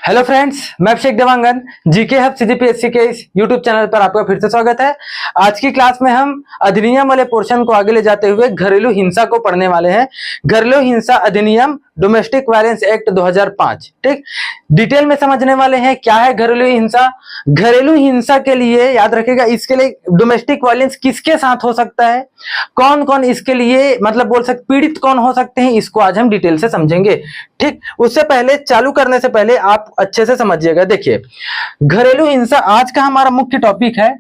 Hello friends, मैं अभिषेक Dewangan GK hub CGPSC के इस यूट्यूब चैनल पर आपका फिर से स्वागत है। आज की क्लास में हम अधिनियम वाले पोर्शन को आगे ले जाते हुए घरेलू हिंसा को पढ़ने वाले हैं। घरेलू हिंसा अधिनियम, डोमेस्टिक वायलेंस एक्ट 2005। ठीक, डिटेल में समझने वाले हैं क्या है घरेलू हिंसा। घरेलू हिंसा के लिए याद रखिएगा, इसके लिए डोमेस्टिक वायलेंस किसके साथ हो सकता है, कौन कौन इसके लिए मतलब बोल सकते पीड़ित कौन हो सकते हैं, इसको आज हम डिटेल से समझेंगे। ठीक, उससे पहले चालू करने से पहले आप अच्छे से समझिएगा। देखिए, घरेलू हिंसा आज का हमारा मुख्य टॉपिक है।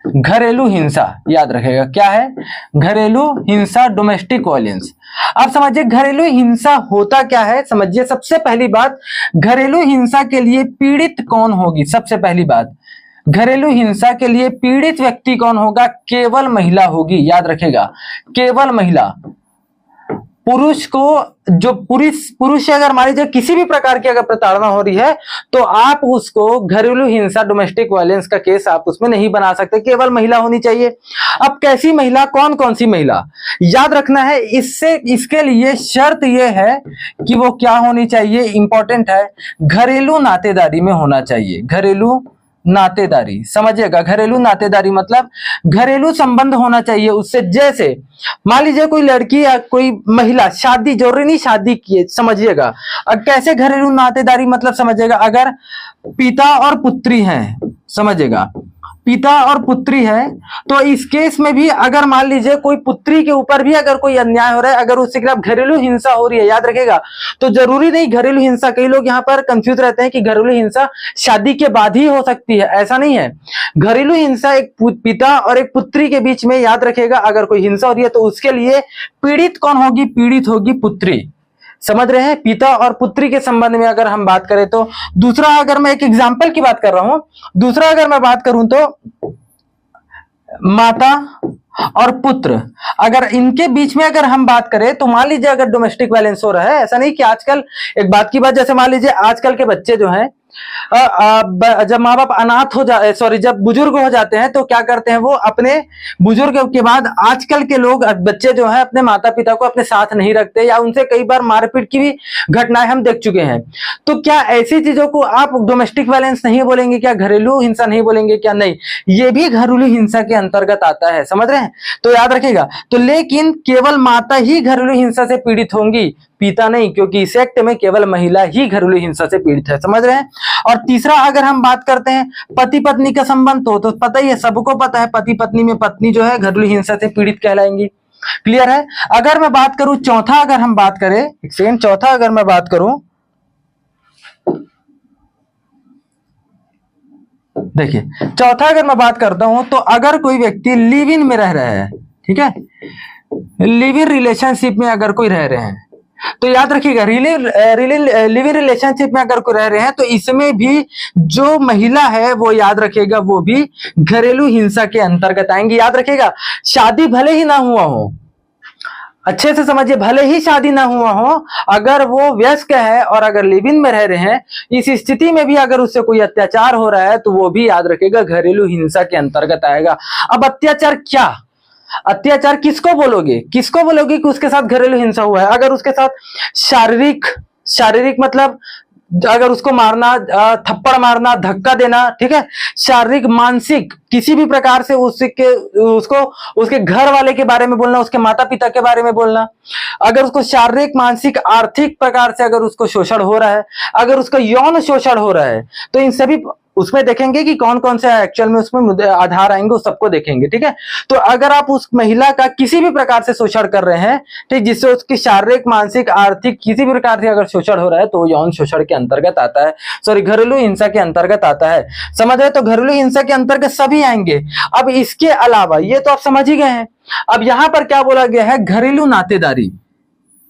घरेलू हिंसा याद रखेगा क्या है, घरेलू हिंसा, डोमेस्टिक वायलेंस। आप समझिए घरेलू हिंसा होता क्या है, समझिए। सबसे पहली बात, घरेलू हिंसा के लिए पीड़ित कौन होगी। सबसे पहली बात, घरेलू हिंसा के लिए पीड़ित व्यक्ति कौन होगा, केवल महिला होगी। याद रखेगा, केवल महिला। पुरुष को जो पुरुष से अगर मान लीजिए किसी भी प्रकार की अगर प्रताड़ना हो रही है तो आप उसको घरेलू हिंसा, डोमेस्टिक वायलेंस का केस आप उसमें नहीं बना सकते, केवल महिला होनी चाहिए। अब कैसी महिला, कौन कौन सी महिला, याद रखना है। इसके लिए शर्त यह है कि वो क्या होनी चाहिए, इंपॉर्टेंट है, घरेलू नातेदारी में होना चाहिए। घरेलू नातेदारी, समझिएगा, घरेलू नातेदारी मतलब घरेलू संबंध होना चाहिए उससे। जैसे मान लीजिए कोई लड़की या कोई महिला शादी, जरूरी नहीं शादी की, समझिएगा। कैसे घरेलू नातेदारी मतलब समझिएगा, अगर पिता और पुत्री हैं, समझिएगा, पिता और पुत्री है तो इस केस में भी अगर मान लीजिए कोई पुत्री के ऊपर भी अगर कोई अन्याय हो रहा है, अगर उसके खिलाफ घरेलू हिंसा हो रही है, याद रखेगा, तो जरूरी नहीं घरेलू हिंसा, कई लोग यहाँ पर कंफ्यूज रहते हैं कि घरेलू हिंसा शादी के बाद ही हो सकती है, ऐसा नहीं है। घरेलू हिंसा एक पिता और एक पुत्री के बीच में, याद रखेगा, अगर कोई हिंसा हो रही है तो उसके लिए पीड़ित कौन होगी, पीड़ित होगी पुत्री। समझ रहे हैं, पिता और पुत्री के संबंध में अगर हम बात करें तो। दूसरा, अगर मैं एक एग्जांपल की बात कर रहा हूं, दूसरा अगर मैं बात करूं तो माता और पुत्र, अगर इनके बीच में अगर हम बात करें तो मान लीजिए अगर डोमेस्टिक वायलेंस हो रहा है, ऐसा नहीं कि आजकल एक बात की बात, जैसे मान लीजिए आजकल के बच्चे जो हैं, जब माँ बाप अनाथ हो जाए, सॉरी, जब बुजुर्ग हो जाते हैं तो क्या करते हैं, वो अपने बुजुर्ग के बाद आजकल के लोग, बच्चे जो है, अपने माता पिता को अपने साथ नहीं रखते या उनसे कई बार मारपीट की भी घटनाएं हम देख चुके हैं। तो क्या ऐसी चीजों को आप डोमेस्टिक वायलेंस नहीं बोलेंगे क्या, घरेलू हिंसा नहीं बोलेंगे क्या? नहीं, ये भी घरेलू हिंसा के अंतर्गत आता है, समझ रहे हैं। तो याद रखिएगा, तो लेकिन केवल माता ही घरेलू हिंसा से पीड़ित होंगी, पिता नहीं, क्योंकि इस एक्ट में केवल महिला ही घरेलू हिंसा से पीड़ित है, समझ रहे हैं। और तीसरा, अगर हम बात करते हैं पति पत्नी का संबंध, तो पता ही है, सबको पता है, पति पत्नी में पत्नी जो है घरेलू हिंसा से पीड़ित कहलाएंगी। क्लियर है। अगर मैं बात करूं चौथा, अगर हम बात करें, एक सेकंड, चौथा अगर मैं बात करूं, देखिए, चौथा अगर मैं बात करता हूं तो अगर कोई व्यक्ति लिव इन में रह रहा है, ठीक है, लिव इन रिलेशनशिप में अगर कोई रह रहे हैं, तो याद रखिएगा, लिव इन रिलेशनशिप में अगर कोई रह रहे हैं तो इसमें भी जो महिला है वो, याद रखिएगा, वो भी घरेलू हिंसा के अंतर्गत आएंगी। याद रखिएगा, शादी भले ही ना हुआ हो, अच्छे से समझिए, भले ही शादी ना हुआ हो, अगर वो वयस्क है और अगर लिव इन में रह रहे हैं, इस स्थिति में भी अगर उससे कोई अत्याचार हो रहा है तो वो भी, याद रखिएगा, घरेलू हिंसा के अंतर्गत आएगा। अब अत्याचार क्या, अत्याचार किसको बोलोगे, किसको बोलोगे कि उसके साथ घरेलू हिंसा हुआ है? अगर उसके साथ शारीरिक मतलब अगर उसको मारना, थप्पड़ मारना, धक्का देना, ठीक है, शारीरिक, मानसिक, किसी भी प्रकार से उसके घर वाले के बारे में बोलना, उसके माता पिता के बारे में बोलना, अगर उसको शारीरिक, मानसिक, आर्थिक प्रकार से अगर उसको शोषण हो रहा है, अगर उसका यौन शोषण हो रहा है, तो इन सभी उसमें देखेंगे कि कौन कौन से एक्चुअल में उसमें आधार आएंगे, उस सबको देखेंगे, ठीक है। तो अगर आप उस महिला का किसी भी प्रकार से शोषण कर रहे हैं, ठीक, जिससे उसकी शारीरिक, मानसिक, आर्थिक किसी भी प्रकार से अगर शोषण हो रहा है तो यौन शोषण के अंतर्गत आता है, सॉरी, घरेलू हिंसा के अंतर्गत आता है, समझ रहे। तो घरेलू हिंसा के अंतर्गत सभी आएंगे। अब इसके अलावा, ये तो आप समझ ही गए हैं, अब यहां पर क्या बोला गया है, घरेलू नातेदारी।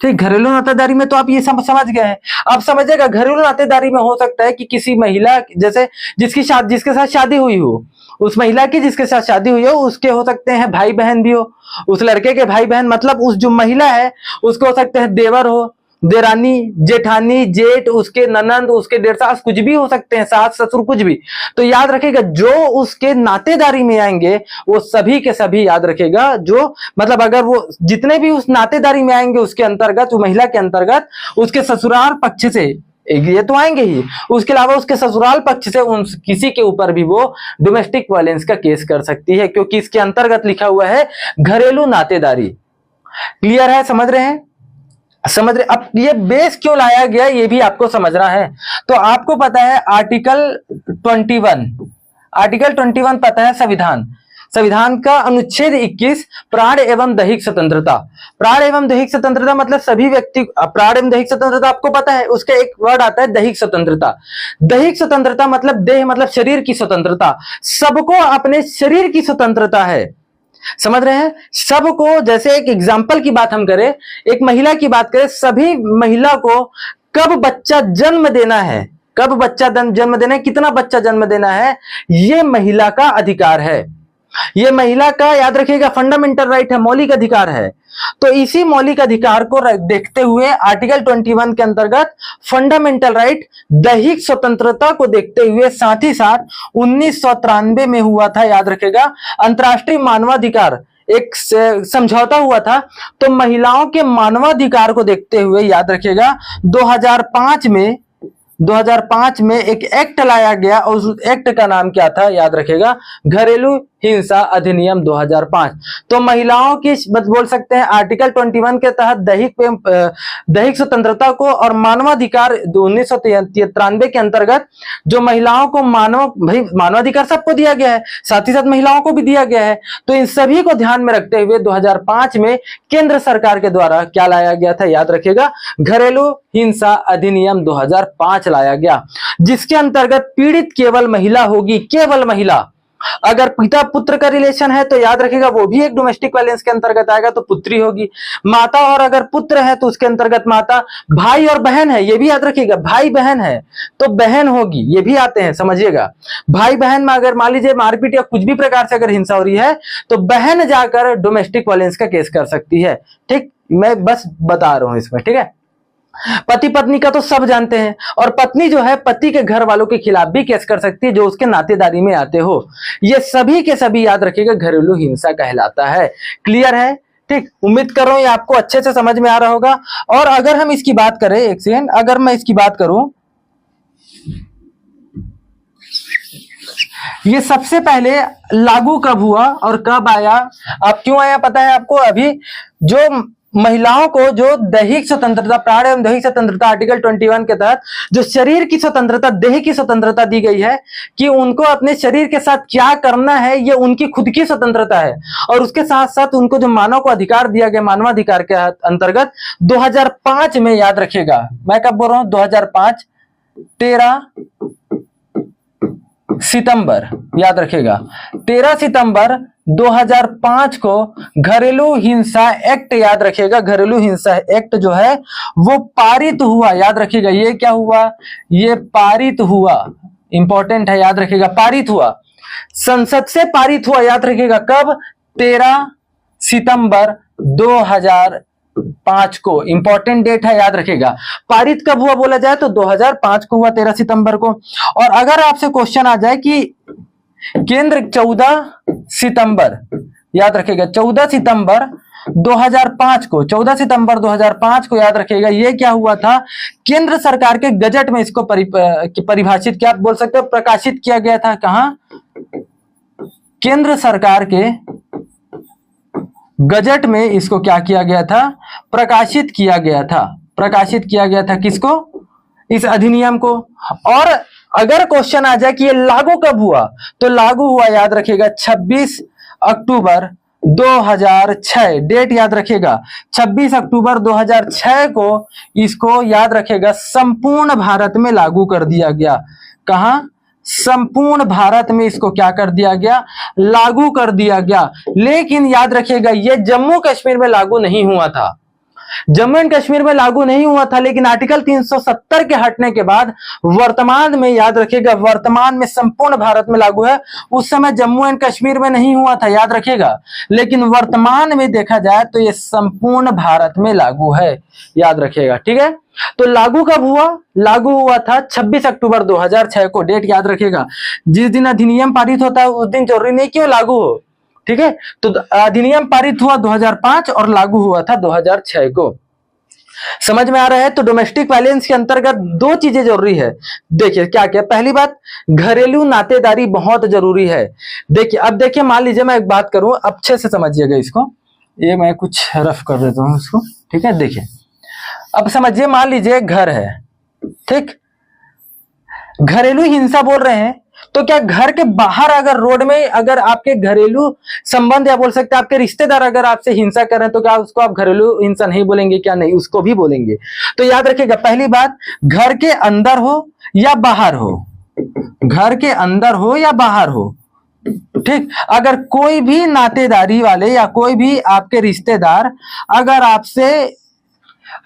ठीक, घरेलू नातेदारी में तो आप ये समझ गए हैं। अब समझिएगा, घरेलू नातेदारी में हो सकता है कि किसी महिला, जैसे जिसके साथ शादी हुई हो, उस महिला की जिसके साथ शादी हुई हो, उसके हो सकते हैं भाई बहन भी हो, उस लड़के के भाई बहन, मतलब उस जो महिला है उसको हो सकते हैं देवर हो, देरानी, जेठानी, जेठ, उसके ननंद, उसके डेढ़ सास, कुछ भी हो सकते हैं, सास ससुर, कुछ भी। तो याद रखेगा, जो उसके नातेदारी में आएंगे वो सभी के सभी, याद रखेगा, जो मतलब अगर वो जितने भी उस नातेदारी में आएंगे उसके अंतर्गत, वो महिला के अंतर्गत, उसके ससुराल पक्ष से ये तो आएंगे ही, उसके अलावा उसके ससुराल पक्ष से उन किसी के ऊपर भी वो डोमेस्टिक वायलेंस का केस कर सकती है, क्योंकि इसके अंतर्गत लिखा हुआ है घरेलू नातेदारी। क्लियर है, समझ रहे हैं? समझ रहे? अब ये बेस क्यों लाया गया ये भी आपको समझना है। तो आपको पता है आर्टिकल 21 पता है संविधान का अनुच्छेद 21 प्राण एवं दैहिक स्वतंत्रता। प्राण एवं दैहिक स्वतंत्रता मतलब सभी व्यक्ति, प्राण एवं दैहिक स्वतंत्रता आपको पता है, उसका एक वर्ड आता है दैहिक स्वतंत्रता। दैहिक स्वतंत्रता मतलब देह मतलब शरीर की स्वतंत्रता, सबको अपने शरीर की स्वतंत्रता है। समझ रहे हैं? सबको, जैसे एक एग्जाम्पल की बात हम करें, एक महिला की बात करें, सभी महिला को कब बच्चा जन्म देना है, कब बच्चा जन्म देना है, कितना बच्चा जन्म देना है, ये महिला का अधिकार है। ये महिला का, याद रखिएगा, फंडामेंटल राइट है, मौलिक अधिकार है। तो इसी मौलिक अधिकार को देखते हुए आर्टिकल 21 के अंतर्गत फंडामेंटल राइट, दैहिक स्वतंत्रता को देखते हुए साथ ही साथ 1993 में हुआ था, याद रखेगा, अंतर्राष्ट्रीय मानवाधिकार एक समझौता हुआ था। तो महिलाओं के मानवाधिकार को देखते हुए, याद रखिएगा, 2005 में एक एक्ट लाया गया और उस एक्ट का नाम क्या था, याद रखेगा, घरेलू हिंसा अधिनियम 2005। तो महिलाओं की बोल सकते हैं आर्टिकल 21 के तहत दैहिक स्वतंत्रता को और मानवाधिकार 1993 के अंतर्गत जो महिलाओं को मानवाधिकार सबको दिया गया है, साथ ही साथ महिलाओं को भी दिया गया है। तो इन सभी को ध्यान में रखते हुए 2005 में केंद्र सरकार के द्वारा क्या लाया गया था, याद रखिएगा, घरेलू हिंसा अधिनियम 2005 लाया गया, जिसके अंतर्गत पीड़ित केवल महिला होगी, केवल महिला। अगर पिता पुत्र का रिलेशन है तो याद रखिएगा वो भी एक डोमेस्टिक वायलेंस के अंतर्गत आएगा, तो पुत्री होगी। माता, और अगर पुत्र है तो उसके अंतर्गत माता। भाई और बहन है, ये भी याद रखिएगा, भाई बहन है तो बहन होगी, ये भी आते हैं, समझिएगा। भाई बहन में अगर मान लीजिए मारपीट या कुछ भी प्रकार से अगर हिंसा हो रही है तो बहन जाकर डोमेस्टिक वायलेंस का केस कर सकती है। ठीक, मैं बस बता रहा हूं इसमें, ठीक है। पति पत्नी का तो सब जानते हैं, और पत्नी जो है पति के घर वालों के खिलाफ भी केस कर सकती है जो उसके नातेदारी में आते हो। ये सभी के सभी याद रखिएगा घरेलू हिंसा कहलाता है। क्लियर है? ठीक, उम्मीद कर रहा हूं ये आपको अच्छे से समझ में आ रहा होगा। और अगर हम इसकी बात करें, एक सेकंड, अगर मैं इसकी बात करूं, ये सबसे पहले लागू कब हुआ और कब आया, अब क्यों आया पता है आपको? अभी जो महिलाओं को जो दैहिक स्वतंत्रता, प्राण एवं दैहिक स्वतंत्रता आर्टिकल 21 के तहत जो शरीर की स्वतंत्रता, देह की स्वतंत्रता दी गई है कि उनको अपने शरीर के साथ क्या करना है, ये उनकी खुद की स्वतंत्रता है। और उसके साथ साथ उनको जो मानव को अधिकार दिया गया मानवाधिकार के अंतर्गत 2005 में, याद रखिएगा, मैं कब बोल रहा हूं, 2005, 13 सितंबर, याद रखिएगा, 13 सितंबर 2005 को घरेलू हिंसा एक्ट, याद रखिएगा, घरेलू हिंसा एक्ट जो है वो पारित हुआ। याद रखिएगा, ये क्या हुआ, ये पारित हुआ, इंपॉर्टेंट है, याद रखिएगा, पारित हुआ, संसद से पारित हुआ। याद रखिएगा कब, 13 सितंबर 2005 को, इंपॉर्टेंट डेट है, याद रखिएगा। पारित कब हुआ बोला जाए तो 2005 को हुआ, 13 सितंबर को। और अगर आपसे क्वेश्चन आ जाए कि केंद्र 14 सितंबर, याद रखिएगा, 14 सितंबर 2005 को, 14 सितंबर 2005 को, याद रखिएगा, ये क्या हुआ था, केंद्र सरकार के गजट में इसको परिभाषित, क्या बोल सकते हो, प्रकाशित किया गया था। कहां? केंद्र सरकार के गजट में इसको क्या किया गया था, प्रकाशित किया गया था। प्रकाशित किया गया था किसको? इस अधिनियम को। और अगर क्वेश्चन आ जाए कि ये लागू कब हुआ, तो लागू हुआ, याद रखिएगा, 26 अक्टूबर 2006, डेट याद रखिएगा, 26 अक्टूबर 2006 को इसको, याद रखिएगा, संपूर्ण भारत में लागू कर दिया गया। कहां? संपूर्ण भारत में इसको क्या कर दिया गया, लागू कर दिया गया। लेकिन याद रखिएगा ये जम्मू कश्मीर में लागू नहीं हुआ था, जम्मू एंड कश्मीर में लागू नहीं हुआ था। लेकिन आर्टिकल 370 के हटने के बाद वर्तमान में, याद रखिएगा, वर्तमान में संपूर्ण भारत में लागू है। उस समय जम्मू एंड कश्मीर में नहीं हुआ था, याद रखिएगा, लेकिन वर्तमान में देखा जाए तो ये संपूर्ण भारत में लागू है, याद रखिएगा, ठीक है। तो लागू कब हुआ? लागू हुआ था 26 अक्टूबर 2006 को, डेट याद रखिएगा। जिस दिन अधिनियम पारित होता है उस दिन जरूरी नहीं क्यों लागू हो, ठीक है। तो अधिनियम पारित हुआ 2005 और लागू हुआ था 2006 को। समझ में आ रहा है। तो डोमेस्टिक वायलेंस के अंतर्गत दो चीजें जरूरी है। देखिए क्या क्या, पहली बात घरेलू नातेदारी बहुत जरूरी है। देखिए अब देखिए, मान लीजिए मैं एक बात करूं, अच्छे से समझिएगा इसको, ये मैं कुछ रफ कर देता हूं इसको, ठीक है। देखिए अब समझिए, मान लीजिए घर है, ठीक, घरेलू हिंसा बोल रहे हैं, तो क्या घर के बाहर अगर रोड में अगर आपके घरेलू संबंध या बोल सकते हैं आपके रिश्तेदार अगर आपसे हिंसा कर रहे हैं, तो क्या उसको आप घरेलू हिंसा नहीं बोलेंगे? क्या नहीं, उसको भी बोलेंगे। तो याद रखिएगा, पहली बात, घर के अंदर हो या बाहर हो, घर के अंदर हो या बाहर हो, ठीक, अगर कोई भी नातेदारी वाले या कोई भी आपके रिश्तेदार अगर आपसे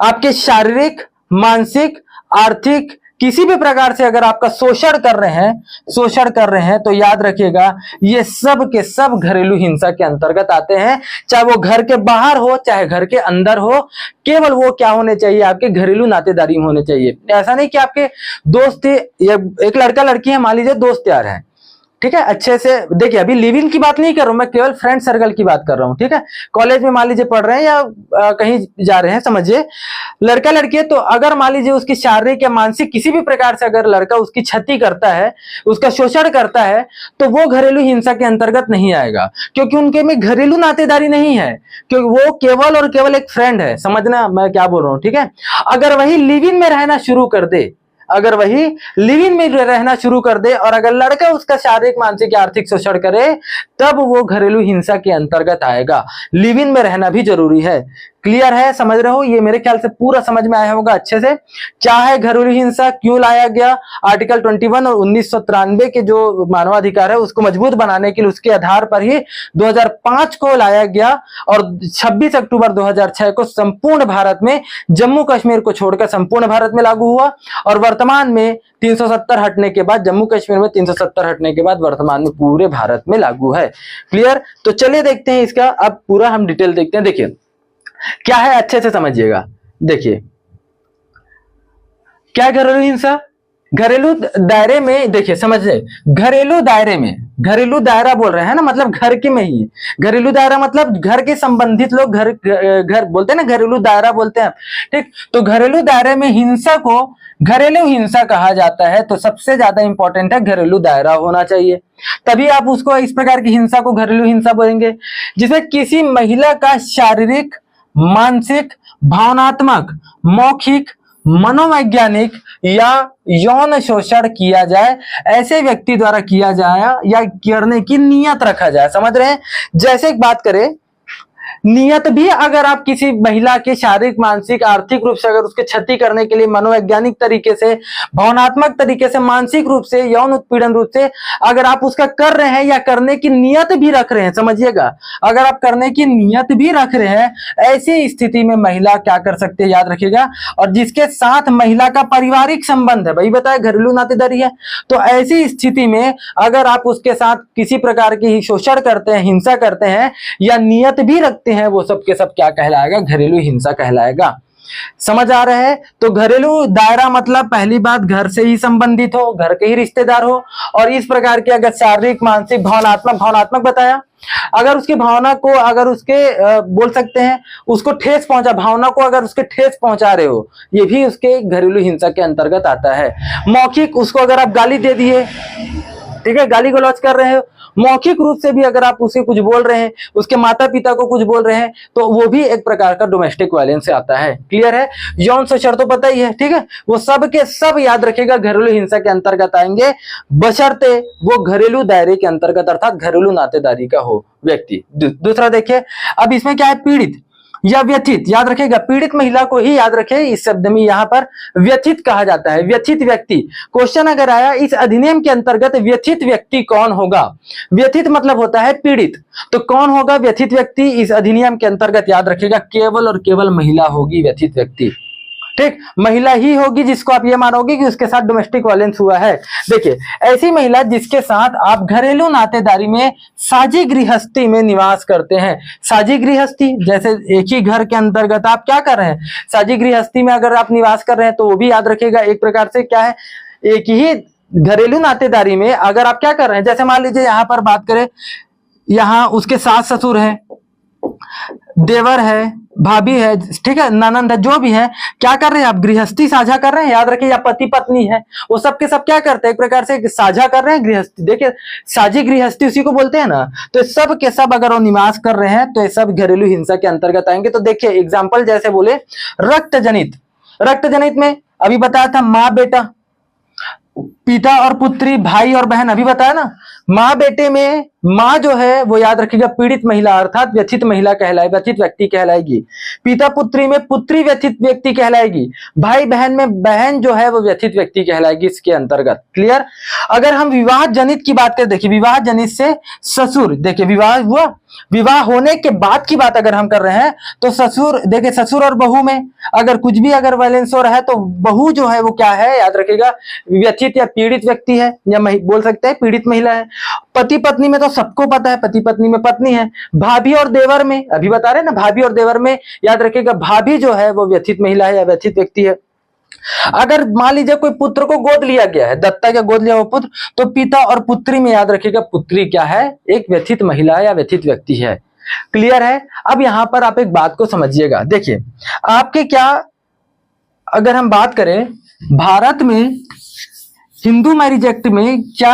आपके शारीरिक, मानसिक, आर्थिक किसी भी प्रकार से अगर आपका शोषण कर रहे हैं, तो याद रखिएगा ये सब के सब घरेलू हिंसा के अंतर्गत आते हैं, चाहे वो घर के बाहर हो चाहे घर के अंदर हो। केवल वो क्या होने चाहिए, आपके घरेलू नातेदारी में होने चाहिए। ऐसा नहीं कि आपके दोस्त, एक लड़का लड़की है, मान लीजिए दोस्त यार है, ठीक है, अच्छे से। देखिए अभी लिव इन की बात नहीं कर रहा हूं मैं, केवल फ्रेंड सर्कल की बात कर रहा हूं, ठीक है। कॉलेज में मान लीजिए पढ़ रहे हैं या कहीं जा रहे हैं, समझिए लड़का लड़की है, तो अगर मान लीजिए उसकी शारीरिक या मानसिक किसी भी प्रकार से अगर लड़का उसकी क्षति करता है, उसका शोषण करता है, तो वो घरेलू हिंसा के अंतर्गत नहीं आएगा, क्योंकि उनके में घरेलू नातेदारी नहीं है, क्योंकि वो केवल और केवल एक फ्रेंड है। समझना मैं क्या बोल रहा हूं, ठीक है। अगर वही लिव इन में रहना शुरू कर दे, अगर वही लिव इन में रहना शुरू कर दे और अगर लड़का उसका शारीरिक, मानसिक या आर्थिक शोषण करे, तब वो घरेलू हिंसा के अंतर्गत आएगा। लिव इन में रहना भी जरूरी है। क्लियर है, समझ रहे हो? ये मेरे ख्याल से पूरा समझ में आया होगा अच्छे से। क्या है घरेलू हिंसा, क्यों लाया गया, आर्टिकल 21 और 1993 के जो मानवाधिकार है उसको मजबूत बनाने के लिए उसके आधार पर ही 2005 को लाया गया और 26 अक्टूबर 2006 को संपूर्ण भारत में, जम्मू कश्मीर को छोड़कर संपूर्ण भारत में लागू हुआ। और वर्तमान में 370 हटने के बाद, जम्मू कश्मीर में 370 हटने के बाद वर्तमान में पूरे भारत में लागू है। क्लियर? तो चलिए देखते हैं इसका, अब पूरा हम डिटेल देखते हैं। देखिए क्या है, अच्छे से समझिएगा। देखिए क्या घरेलू हिंसा, घरेलू दायरे में, देखिए समझिए, घरेलू दायरे में, घरेलू दायरा बोल रहे हैं ना, मतलब घर के में ही, घरेलू दायरा मतलब घर के संबंधित लोग घर बोलते हैं ना, घरेलू दायरा बोलते हैं, ठीक। तो घरेलू दायरे में हिंसा को घरेलू हिंसा कहा जाता है। तो सबसे ज्यादा इंपॉर्टेंट है घरेलू दायरा होना चाहिए, तभी आप उसको इस प्रकार की हिंसा को घरेलू हिंसा बोलेंगे, जिसमें किसी महिला का शारीरिक, मानसिक, भावनात्मक, मौखिक, मनोवैज्ञानिक या यौन शोषण किया जाए, ऐसे व्यक्ति द्वारा किया जाए या करने की नियत रखा जाए। समझ रहे हैं? जैसे एक बात करें, नियत भी अगर आप किसी महिला के शारीरिक, मानसिक, आर्थिक रूप से अगर उसके क्षति करने के लिए मनोवैज्ञानिक तरीके से, भावनात्मक तरीके से, मानसिक रूप से, यौन उत्पीड़न रूप से अगर आप उसका कर रहे हैं या करने की नियत भी रख रहे हैं, समझिएगा, अगर आप करने की नियत भी रख रहे हैं, ऐसी स्थिति में महिला क्या कर सकती है, याद रखिएगा। और जिसके साथ महिला का पारिवारिक संबंध है, वही बताया घरेलू नातेदारी है, तो ऐसी स्थिति में अगर आप उसके साथ किसी प्रकार की शोषण करते हैं, हिंसा करते हैं या नियत भी रखते हैं, वो सब के सब क्या कहलाएगा, घरेलू हिंसा कहलाएगा। समझ आ रहा है? तो घरेलू दायरा मतलब पहली बात घर से ही संबंधित हो, घर के ही रिश्तेदार हो, और इस प्रकार के अगर शारीरिक, मानसिक, भावनात्मक बताया, अगर उसकी भावना को, अगर उसके बोल सकते हैं उसको ठेस पहुंचा, भावना को अगर उसके ठेस पहुंचा रहे हो, ये भी उसके घरेलू हिंसा के अंतर्गत आता है। मौखिक, उसको अगर आप गाली दे दिए, ठीक है, गाली गलौज कर रहे हो, मौखिक रूप से भी अगर आप उसे कुछ बोल रहे हैं, उसके माता पिता को कुछ बोल रहे हैं, तो वो भी एक प्रकार का डोमेस्टिक वायलेंस से आता है। क्लियर है? यौन शोषण तो पता ही है, ठीक है, वो सब के सब याद रखिएगा घरेलू हिंसा के अंतर्गत आएंगे, बशर्ते वो घरेलू दायरे के अंतर्गत अर्थात घरेलू नातेदारी का हो व्यक्ति। दूसरा देखिए, अब इसमें क्या है, पीड़ित या व्यथित, याद रखेगा, पीड़ित महिला को ही याद रखे, इस शब्द में यहाँ पर व्यथित कहा जाता है, व्यथित व्यक्ति। क्वेश्चन अगर आया इस अधिनियम के अंतर्गत व्यथित व्यक्ति कौन होगा, व्यथित मतलब होता है पीड़ित, तो कौन होगा व्यथित व्यक्ति इस अधिनियम के अंतर्गत, याद रखेगा केवल और केवल महिला होगी व्यथित व्यक्ति, ठीक, महिला ही होगी जिसको आप ये मानोगे कि उसके साथ डोमेस्टिक वायलेंस हुआ है। देखिए ऐसी महिला जिसके साथ आप घरेलू नातेदारी में साझी गृहस्थी में निवास करते हैं, साझी गृहस्थी जैसे एक ही घर के अंतर्गत आप क्या कर रहे हैं, साझी गृहस्थी में अगर आप निवास कर रहे हैं, तो वो भी याद रखिएगा एक प्रकार से क्या है, एक ही घरेलू नातेदारी में अगर आप क्या कर रहे हैं, जैसे मान लीजिए यहाँ पर बात करें, यहाँ उसके सास ससुर है, देवर है, भाभी है, ठीक है, ननंद है, जो भी है, क्या कर रहे हैं आप, गृहस्थी साझा कर रहे हैं। याद रखिए, या पति पत्नी है, वो सब के सब क्या करते हैं, एक प्रकार से साझा कर रहे हैं गृहस्थी। देखिए, साझी गृहस्थी उसी को बोलते हैं ना। तो सब के सब अगर वो निवास कर रहे हैं तो ये सब घरेलू हिंसा के अंतर्गत आएंगे। तो देखिए एग्जाम्पल जैसे बोले रक्त जनित, रक्त जनित में अभी बताया था माँ बेटा, पिता और पुत्री, भाई और बहन, अभी बताया ना। माँ बेटे में माँ जो है वो याद रखिएगा पीड़ित महिला अर्थात व्यथित महिला कहलाए, व्यथित व्यक्ति कहलाएगी। पिता पुत्री में पुत्री व्यथित व्यक्ति कहलाएगी। भाई बहन में बहन जो है वो व्यथित व्यक्ति कहलाएगी इसके अंतर्गत। क्लियर। अगर हम विवाह जनित की बात करें, देखिए विवाह जनित से ससुर, देखिए विवाह हुआ, विवाह होने के बाद की बात अगर हम कर रहे हैं तो ससुर, देखिए ससुर और बहू में अगर कुछ भी अगर वायलेंस हो रहा है तो बहू जो है वो क्या है, याद रखिएगा व्यथित या पीड़ित व्यक्ति है, या बोल सकते हैं पीड़ित महिला है। पति पत्नी में तो सबको पता है, पति पत्नी में पत्नी है। भाभी और देवर में अभी बता रहे हैं ना, भाभी और देवर में याद रखिएगा भाभी जो है वो व्यथित महिला है या व्यथित व्यक्ति है। अगर मान लीजिए कोई पुत्र को गोद लिया गया है, दत्ता का गोद लिया हुआ पुत्र, तो पिता और पुत्री में याद रखिएगा पुत्री क्या है, एक व्यथित महिला या व्यथित व्यक्ति है। क्लियर है। अब यहां पर आप एक बात को समझिएगा, देखिए आपके क्या, अगर हम बात करें भारत में हिंदू मैरिज एक्ट में क्या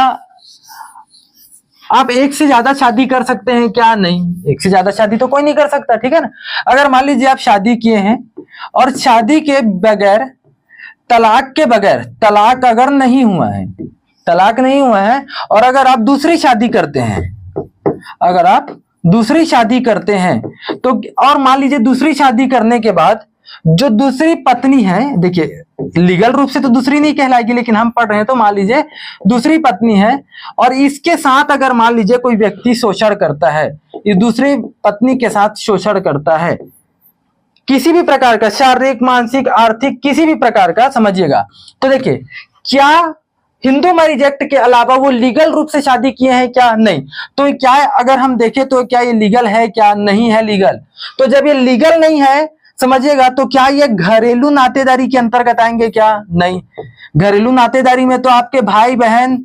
आप एक से ज्यादा शादी कर सकते हैं क्या? नहीं, एक से ज्यादा शादी तो कोई नहीं कर सकता, ठीक है ना। अगर मान लीजिए आप शादी किए हैं और शादी के बगैर, तलाक के बगैर, तलाक अगर नहीं हुआ है, तलाक नहीं हुआ है, और अगर आप दूसरी शादी करते हैं, अगर आप दूसरी शादी करते हैं तो, और मान लीजिए दूसरी शादी करने के बाद जो दूसरी पत्नी है, देखिए लीगल रूप से तो दूसरी नहीं कहलाएगी, लेकिन हम पढ़ रहे हैं तो मान लीजिए दूसरी पत्नी है और इसके साथ अगर मान लीजिए कोई व्यक्ति शोषण करता है, इस दूसरी पत्नी के साथ शोषण करता है, किसी भी प्रकार का, शारीरिक, मानसिक, आर्थिक, किसी भी प्रकार का, समझिएगा। तो देखिए क्या हिंदू मैरिज एक्ट के अलावा वो लीगल रूप से शादी किए हैं क्या? नहीं। तो क्या अगर हम देखें तो क्या ये लीगल है क्या? नहीं है लीगल। तो जब ये लीगल नहीं है, समझिएगा, तो क्या ये घरेलू नातेदारी के अंतर्गत आएंगे क्या? नहीं। घरेलू नातेदारी में तो आपके भाई बहन,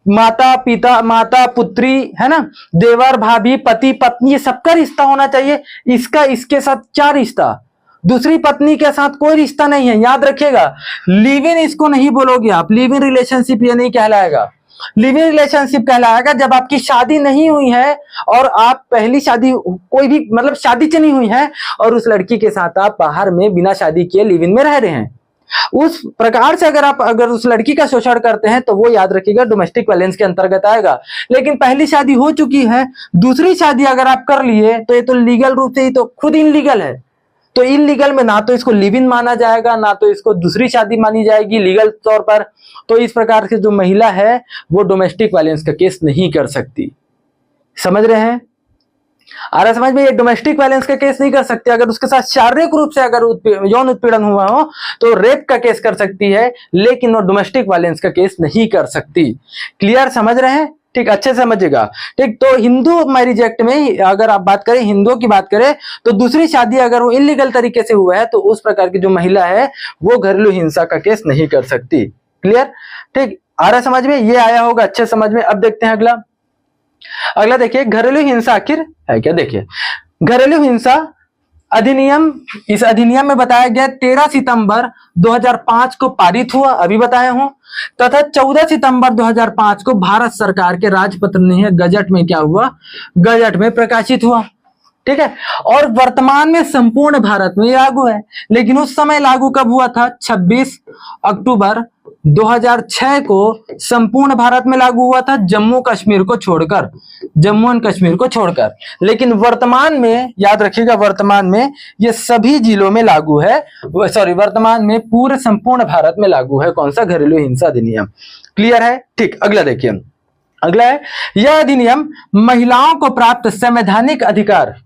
माता पिता, माता पुत्री, है ना, देवर भाभी, पति पत्नी, ये सबका रिश्ता होना चाहिए। इसका इसके साथ क्या रिश्ता? दूसरी पत्नी के साथ कोई रिश्ता नहीं है। याद रखिएगा, लिव इन इसको नहीं बोलोगे आप, लिव इन रिलेशनशिप ये नहीं कहलाएगा। लिव इन रिलेशनशिप कहलाएगा जब आपकी शादी नहीं हुई है और आप पहली शादी, कोई भी मतलब शादी नहीं हुई है और उस लड़की के साथ आप बाहर में बिना शादी किए लिव इन में रह रहे हैं। उस प्रकार से अगर उस लड़की का शोषण करते हैं तो वो याद रखिएगा डोमेस्टिक वायलेंस के अंतर्गत आएगा। लेकिन पहली शादी हो चुकी है, दूसरी शादी अगर आप कर लिए तो ये तो लीगल रूप से ही तो खुद इनलीगल है। तो इनलीगल में ना तो इसको लिव इन माना जाएगा, ना तो इसको दूसरी शादी मानी जाएगी लीगल तौर पर। तो इस प्रकार से जो महिला है वो डोमेस्टिक वायलेंस का केस नहीं कर सकती। समझ रहे हैं? आ रहा समझ में? ये डोमेस्टिक वायलेंस का केस नहीं कर सकती। अगर उसके साथ शारीरिक रूप से अगर यौन उत्पीड़न हुआ हो तो रेप का केस कर सकती है, लेकिन वो डोमेस्टिक वायलेंस का केस नहीं कर सकती। क्लियर? समझ रहे हैं? ठीक, अच्छे से समझिएगा। ठीक, तो हिंदू मैरिज एक्ट में अगर आप बात करें, हिंदुओं की बात करें, तो दूसरी शादी अगर वो इलीगल तरीके से हुआ है तो उस प्रकार की जो महिला है वो घरेलू हिंसा का केस नहीं कर सकती। क्लियर? ठीक, आ रहा समझ में? ये आया होगा अच्छे समझ में। अब देखते हैं अगला। अगला देखिए, घरेलू हिंसा आखिर है क्या? देखिए घरेलू हिंसा अधिनियम, इस अधिनियम में बताया गया 13 सितंबर 2005 को पारित हुआ, अभी बताया हूं, तथा 14 सितंबर 2005 को भारत सरकार के राजपत्र में, गजट में क्या हुआ, गजट में प्रकाशित हुआ। ठीक है, और वर्तमान में संपूर्ण भारत में लागू है। लेकिन उस समय लागू कब हुआ था? 26 अक्टूबर 2006 को संपूर्ण भारत में लागू हुआ था, जम्मू कश्मीर को छोड़कर, जम्मू एंड कश्मीर को छोड़कर। लेकिन वर्तमान में याद रखिएगा, वर्तमान में ये सभी जिलों में लागू है, सॉरी वर्तमान में पूरे संपूर्ण भारत में लागू है। कौन सा? घरेलू हिंसा अधिनियम। क्लियर है? ठीक, अगला देखिए। अगला है, यह अधिनियम महिलाओं को प्राप्त संवैधानिक अधिकार,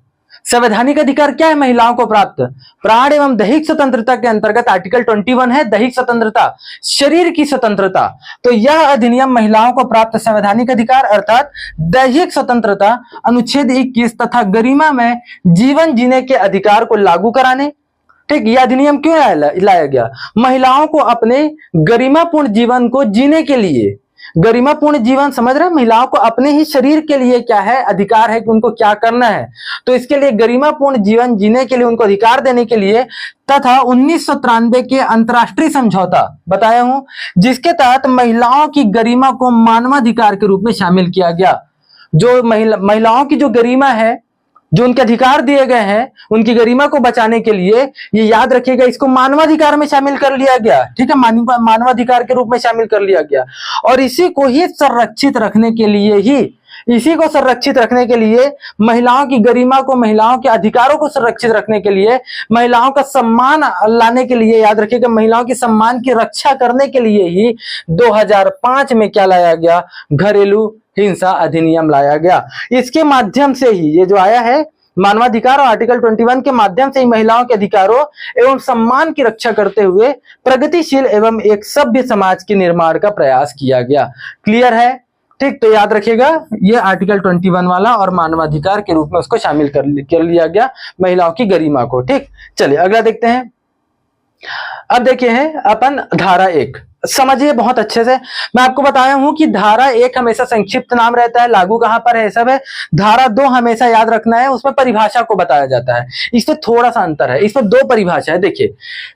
संवैधानिक अधिकार क्या है महिलाओं को प्राप्त? प्राण एवं दैहिक स्वतंत्रता के अंतर्गत आर्टिकल 21 है, दैहिक स्वतंत्रता, शरीर की स्वतंत्रता। तो यह अधिनियम महिलाओं को प्राप्त संवैधानिक अधिकार अर्थात दैहिक स्वतंत्रता, अनुच्छेद 21 तथा गरिमा में जीवन जीने के अधिकार को लागू कराने। ठीक, यह अधिनियम क्यों लाया गया? महिलाओं को अपने गरिमापूर्ण जीवन को जीने के लिए, गरिमापूर्ण जीवन, समझ रहे हैं, महिलाओं को अपने ही शरीर के लिए क्या है, अधिकार है कि उनको क्या करना है। तो इसके लिए गरिमापूर्ण जीवन जीने के लिए उनको अधिकार देने के लिए तथा 1993 के अंतर्राष्ट्रीय समझौता बताया हूं, जिसके तहत महिलाओं की गरिमा को मानवाधिकार के रूप में शामिल किया गया। जो महिलाओं की जो गरिमा है, जो उनके अधिकार दिए गए हैं, उनकी गरिमा को बचाने के लिए, ये याद रखिएगा, इसको मानवाधिकार में शामिल कर लिया गया। ठीक है, मानवाधिकार के रूप में शामिल कर लिया गया। और इसी को ही संरक्षित रखने के लिए महिलाओं की गरिमा को, महिलाओं के अधिकारों को संरक्षित रखने के लिए, महिलाओं का सम्मान लाने के लिए, याद रखिएगा, महिलाओं के सम्मान की रक्षा करने के लिए ही 2005 में क्या लाया गया, घरेलू हिंसा अधिनियम लाया गया। इसके माध्यम से ही ये जो आया है मानवाधिकार और आर्टिकल 21 के माध्यम से ही महिलाओं के अधिकारों एवं सम्मान की रक्षा करते हुए प्रगतिशील एवं एक सभ्य समाज के निर्माण का प्रयास किया गया। क्लियर है? ठीक, तो याद रखिएगा, ये आर्टिकल 21 वाला और मानवाधिकार के रूप में उसको शामिल कर लिया गया, महिलाओं की गरिमा को। ठीक, चलिए अगला देखते हैं। अब देखिए हैं अपन धारा 1, समझिए बहुत अच्छे से। मैं आपको बताया हूं कि धारा 1 हमेशा संक्षिप्त नाम रहता है, लागू कहां पर है सब है। धारा 2 हमेशा याद रखना है, उसमें परिभाषा को बताया जाता है। इसमें थोड़ा सा अंतर है, इसमें 2 परिभाषा है। देखिए,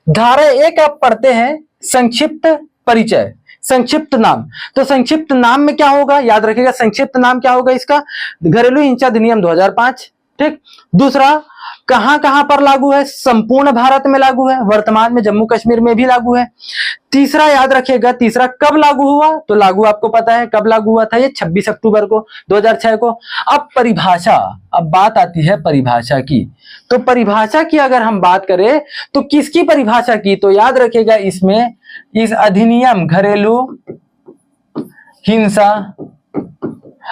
धारा 1 आप पढ़ते हैं संक्षिप्त परिचय, संक्षिप्त नाम। तो संक्षिप्त नाम में क्या होगा, याद रखिएगा, संक्षिप्त नाम क्या होगा इसका, घरेलू हिंसा अधिनियम 2005। ठीक, दूसरा कहां कहां पर लागू है, संपूर्ण भारत में लागू है, वर्तमान में जम्मू कश्मीर में भी लागू है। तीसरा याद रखिएगा, तीसरा कब लागू हुआ, तो लागू आपको पता है कब लागू हुआ था, ये 26 अक्टूबर को 2006 को। अब परिभाषा, अब बात आती है परिभाषा की। तो परिभाषा की अगर हम बात करें तो किसकी परिभाषा की, तो याद रखिएगा इसमें इस अधिनियम, घरेलू हिंसा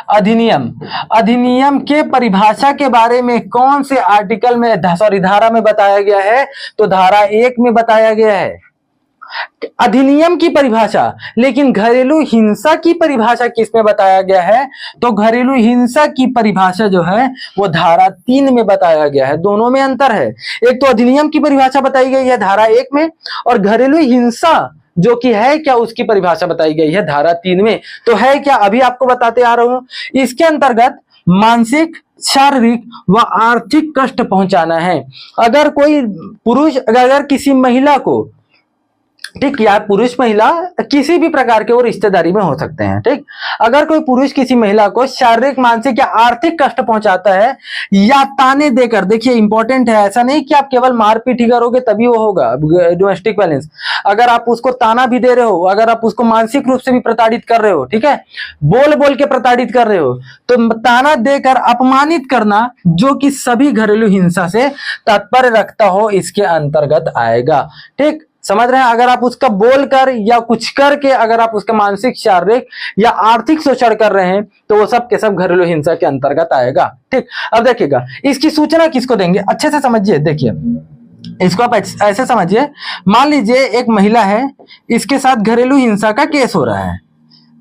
अधिनियम के परिभाषा के बारे में कौन से आर्टिकल में, धारा में बताया गया है, तो धारा 1 में बताया गया है अधिनियम की परिभाषा। लेकिन घरेलू हिंसा की परिभाषा किसमें बताया गया है, तो घरेलू हिंसा की परिभाषा जो है वो धारा 3 में बताया गया है। दोनों में अंतर है, एक तो अधिनियम की परिभाषा बताई गई है धारा 1 में, और घरेलू हिंसा जो कि है क्या, उसकी परिभाषा बताई गई है धारा 3 में। तो है क्या, अभी आपको बताते आ रहा हूं। इसके अंतर्गत मानसिक, शारीरिक व आर्थिक कष्ट पहुंचाना है। अगर कोई पुरुष अगर किसी महिला को, ठीक, या पुरुष महिला किसी भी प्रकार के वो रिश्तेदारी में हो सकते हैं। ठीक, अगर कोई पुरुष किसी महिला को शारीरिक, मानसिक या आर्थिक कष्ट पहुंचाता है या ताने देकर, देखिए इंपॉर्टेंट है, ऐसा नहीं कि आप केवल मारपीट ही करोगे तभी वो होगा डोमेस्टिक वायलेंस। अगर आप उसको ताना भी दे रहे हो, अगर आप उसको मानसिक रूप से भी प्रताड़ित कर रहे हो, ठीक है, बोल बोल के प्रताड़ित कर रहे हो, तो ताना देकर अपमानित करना, जो कि सभी घरेलू हिंसा से तात्पर्य रखता हो, इसके अंतर्गत आएगा। ठीक, समझ रहे हैं। अगर आप उसका बोलकर या कुछ करके अगर आप उसका मानसिक, शारीरिक या आर्थिक शोषण कर रहे हैं तो वो सब के सब घरेलू हिंसा के अंतर्गत आएगा। ठीक, अब देखिएगा इसकी सूचना किसको देंगे, अच्छे से समझिए। देखिए इसको आप ऐसे समझिए, मान लीजिए एक महिला है, इसके साथ घरेलू हिंसा का केस हो रहा है,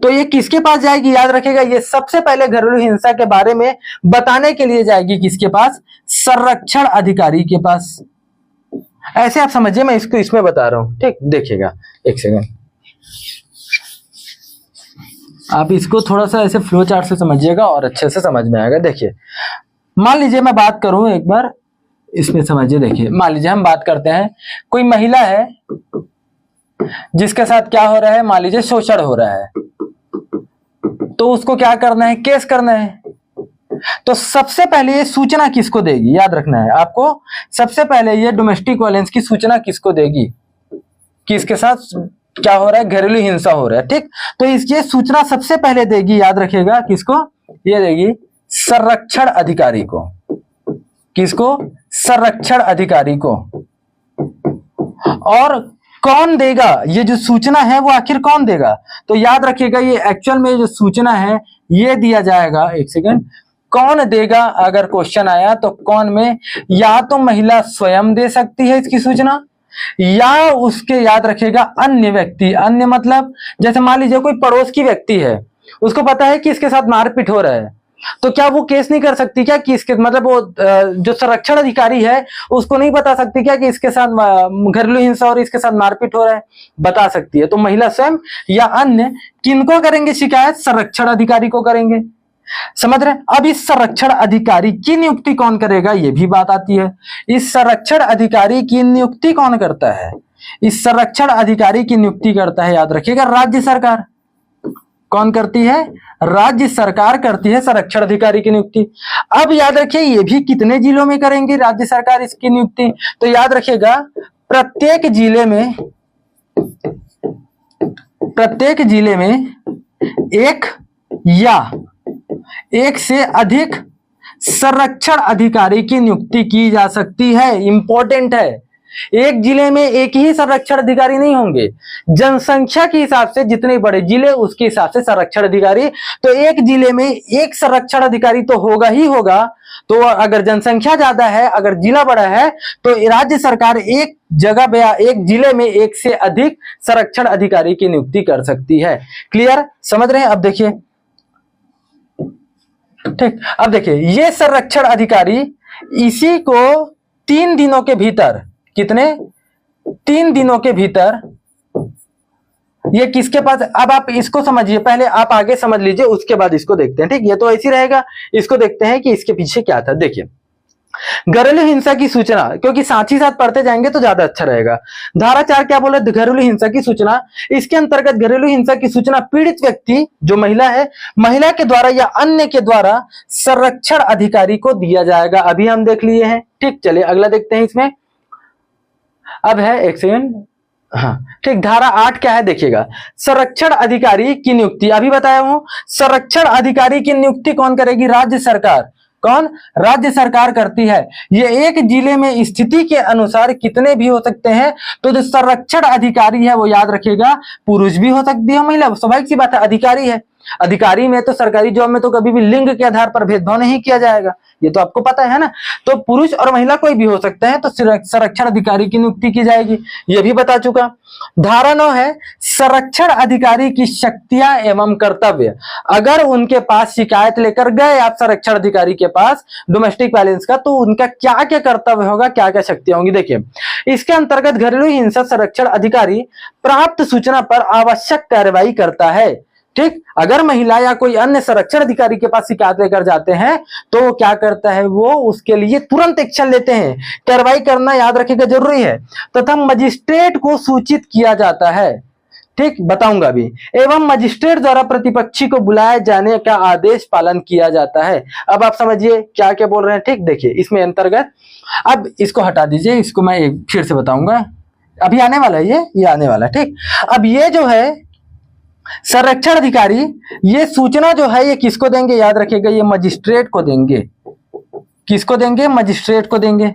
तो ये किसके पास जाएगी, याद रखिएगा, ये सबसे पहले घरेलू हिंसा के बारे में बताने के लिए जाएगी किसके पास, संरक्षण अधिकारी के पास। ऐसे आप समझिए, मैं इसको इसमें बता रहा हूं। ठीक, देखिएगा एक सेकंड, आप इसको थोड़ा सा ऐसे फ्लो चार्ट से समझिएगा और अच्छे से समझ में आएगा। देखिए मान लीजिए मैं बात करूं, एक बार इसमें समझिए। देखिए मान लीजिए हम बात करते हैं, कोई महिला है जिसके साथ क्या हो रहा है, मान लीजिए शोषण हो रहा है, तो उसको क्या करना है, केस करना है। तो सबसे पहले ये सूचना किसको देगी, याद रखना है आपको, सबसे पहले ये डोमेस्टिक वायलेंस की सूचना किसको देगी, किसके साथ क्या हो रहा है, घरेलू हिंसा हो रहा है। ठीक, तो इसकी सूचना सबसे पहले देगी, याद रखिएगा, किसको, ये देगी संरक्षण अधिकारी को। किसको, संरक्षण अधिकारी को। और कौन देगा ये जो सूचना है, वो आखिर कौन देगा, तो याद रखिएगा ये एक्चुअल में जो सूचना है ये दिया जाएगा, एक सेकेंड, कौन देगा, अगर क्वेश्चन आया तो कौन में, या तो महिला स्वयं दे सकती है इसकी सूचना, या उसके, याद रखिएगा, अन्य व्यक्ति, अन्य मतलब जैसे मान लीजिए कोई पड़ोस की व्यक्ति है, उसको पता है कि इसके साथ मारपीट हो रहा है, तो क्या वो केस नहीं कर सकती क्या कि इसके मतलब वो जो संरक्षण अधिकारी है उसको नहीं बता सकती क्या कि इसके साथ घरेलू हिंसा और इसके साथ मारपीट हो रहा है? बता सकती है। तो महिला स्वयं या अन्य किनको करेंगे शिकायत? संरक्षण अधिकारी को करेंगे। समझ रहे हैं? अब इस संरक्षण अधिकारी की नियुक्ति कौन करेगा, ये भी बात आती है। इस संरक्षण अधिकारी की नियुक्ति कौन करता है? इस संरक्षण अधिकारी की नियुक्ति करता है, याद रखिएगा, राज्य सरकार। कौन करती है? राज्य सरकार करती है संरक्षण अधिकारी की नियुक्ति। अब याद रखिए ये भी कितने जिलों में करेंगे राज्य सरकार इसकी नियुक्ति? तो याद रखिएगा प्रत्येक जिले में एक या एक से अधिक संरक्षण अधिकारी की नियुक्ति की जा सकती है। इंपॉर्टेंट है, एक जिले में एक ही संरक्षण अधिकारी नहीं होंगे। जनसंख्या के हिसाब से जितने बड़े जिले उसके हिसाब से संरक्षण अधिकारी, तो एक जिले में एक संरक्षण अधिकारी तो होगा ही होगा। तो अगर जनसंख्या ज्यादा है, अगर जिला बड़ा है, तो राज्य सरकार एक जगह या एक जिले में एक से अधिक संरक्षण अधिकारी की नियुक्ति कर सकती है। क्लियर? समझ रहे हैं? अब देखिए, ठीक, अब देखिए ये संरक्षण अधिकारी इसी को 3 दिनों के भीतर, कितने? 3 दिनों के भीतर ये किसके पास, अब आप इसको समझिए, पहले आप आगे समझ लीजिए उसके बाद इसको देखते हैं। ठीक, ये तो ऐसी रहेगा, इसको देखते हैं कि इसके पीछे क्या था। देखिए घरेलू हिंसा की सूचना, क्योंकि साथ ही साथ पढ़ते जाएंगे तो ज्यादा अच्छा रहेगा। धारा 4 क्या बोला? घरेलू हिंसा की सूचना। इसके अंतर्गत घरेलू हिंसा की सूचना पीड़ित व्यक्ति जो महिला है, महिला के द्वारा या अन्य के द्वारा संरक्षण अधिकारी को दिया जाएगा। अभी हम देख लिए हैं। ठीक, चलिए अगला देखते हैं। इसमें अब है, एक सेकंड, हाँ ठीक, धारा 8 क्या है देखिएगा, संरक्षण अधिकारी की नियुक्ति। अभी बताया हूं, संरक्षण अधिकारी की नियुक्ति कौन करेगी? राज्य सरकार। कौन? राज्य सरकार करती है। ये एक जिले में स्थिति के अनुसार कितने भी हो सकते हैं। तो जो संरक्षण अधिकारी है वो याद रखिएगा पुरुष भी हो सकती है, महिला, स्वाभाविक सी बात है, अधिकारी है। अधिकारी में तो सरकारी जॉब में तो कभी भी लिंग के आधार पर भेदभाव नहीं किया जाएगा, ये तो आपको पता है ना। तो पुरुष और महिला कोई भी हो सकता है, तो संरक्षण अधिकारी की नियुक्ति की जाएगी, ये भी बता चुका। धारा 9 है संरक्षण अधिकारी की शक्तियां एवं कर्तव्य। अगर उनके पास शिकायत लेकर गए आप संरक्षण अधिकारी के पास डोमेस्टिक वायलेंस का, तो उनका क्या क्या कर्तव्य होगा, क्या क्या शक्तियां होंगी। देखिए इसके अंतर्गत घरेलू हिंसा संरक्षण अधिकारी प्राप्त सूचना पर आवश्यक कार्रवाई करता है। ठीक, अगर महिला या कोई अन्य संरक्षण अधिकारी के पास शिकायत लेकर जाते हैं तो वो क्या करता है, वो उसके लिए तुरंत एक्शन लेते हैं। कार्रवाई करना याद रखिएगा जरूरी है। तथा मजिस्ट्रेट को सूचित किया जाता है। ठीक, बताऊंगा भी। एवं मजिस्ट्रेट द्वारा प्रतिपक्षी को बुलाए जाने का आदेश पालन किया जाता है। अब आप समझिए क्या क्या बोल रहे हैं। ठीक, देखिए इसमें अंतर्गत, अब इसको हटा दीजिए, इसको मैं फिर से बताऊंगा, अभी आने वाला है, ये आने वाला है। ठीक, अब ये जो है संरक्षण अधिकारी, ये सूचना जो है ये किसको देंगे? याद रखिएगा ये मजिस्ट्रेट को देंगे। किसको देंगे? मजिस्ट्रेट को देंगे।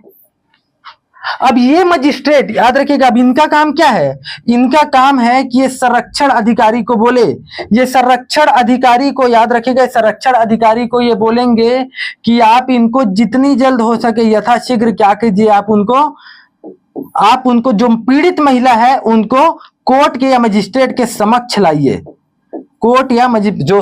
अब ये मजिस्ट्रेट याद रखिएगा, अब इनका काम क्या है? इनका काम है कि ये संरक्षण अधिकारी को बोले, ये संरक्षण अधिकारी को याद रखिएगा, संरक्षण अधिकारी को ये बोलेंगे कि आप इनको जितनी जल्द हो सके यथाशीघ्र क्या कीजिए, आप उनको जो पीड़ित महिला है उनको कोर्ट के या मजिस्ट्रेट के समक्ष लाइए। कोर्ट या जो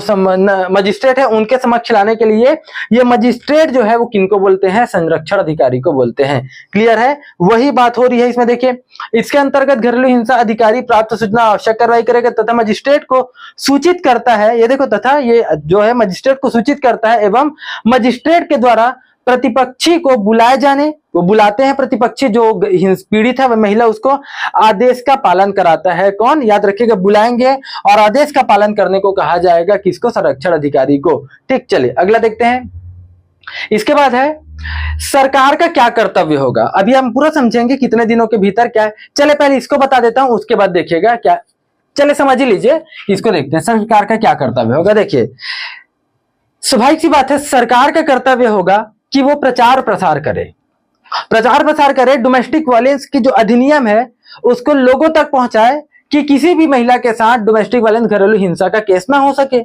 मजिस्ट्रेट है उनके समक्ष लाने के लिए ये मजिस्ट्रेट जो है वो किनको बोलते हैं? संरक्षण अधिकारी को बोलते हैं। क्लियर है? वही बात हो रही है इसमें। देखिए इसके अंतर्गत घरेलू हिंसा अधिकारी प्राप्त सूचना आवश्यक कार्रवाई करेगा तथा मजिस्ट्रेट को सूचित करता है। ये देखो, तथा ये जो है मजिस्ट्रेट को सूचित करता है एवं मजिस्ट्रेट के द्वारा प्रतिपक्षी को बुलाए जाने, वो बुलाते हैं प्रतिपक्षी जो पीड़ित है वह महिला, उसको आदेश का पालन कराता है। कौन? याद रखिएगा बुलाएंगे और आदेश का पालन करने को कहा जाएगा किसको? संरक्षण अधिकारी को। ठीक, चलिए अगला देखते हैं। इसके बाद है सरकार का क्या कर्तव्य होगा। अभी हम पूरा समझेंगे कितने दिनों के भीतर क्या है। चले पहले इसको बता देता हूं, उसके बाद देखिएगा क्या। चले समझ लीजिए, इसको देखते हैं सरकार का क्या कर्तव्य होगा। देखिए स्वाभाविक सी बात है, सरकार का कर्तव्य होगा कि वो प्रचार प्रसार करे, डोमेस्टिक वायलेंस की जो अधिनियम है उसको लोगों तक पहुंचाए कि किसी भी महिला के साथ डोमेस्टिक वायलेंस घरेलू हिंसा का केस ना हो सके।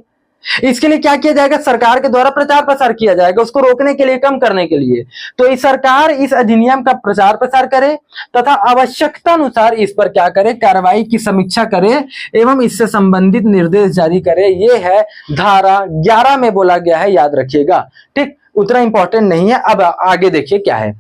इसके लिए क्या किया जाएगा, सरकार के द्वारा प्रचार प्रसार किया जाएगा उसको रोकने के लिए, कम करने के लिए। तो इस सरकार इस अधिनियम का प्रचार प्रसार करे तथा आवश्यकता अनुसार इस पर क्या करे, कार्रवाई की समीक्षा करे एवं इससे संबंधित निर्देश जारी करे। ये है धारा 11 में बोला गया है, याद रखिएगा। ठीक, उतना इंपॉर्टेंट नहीं है। अब आगे देखिए क्या है,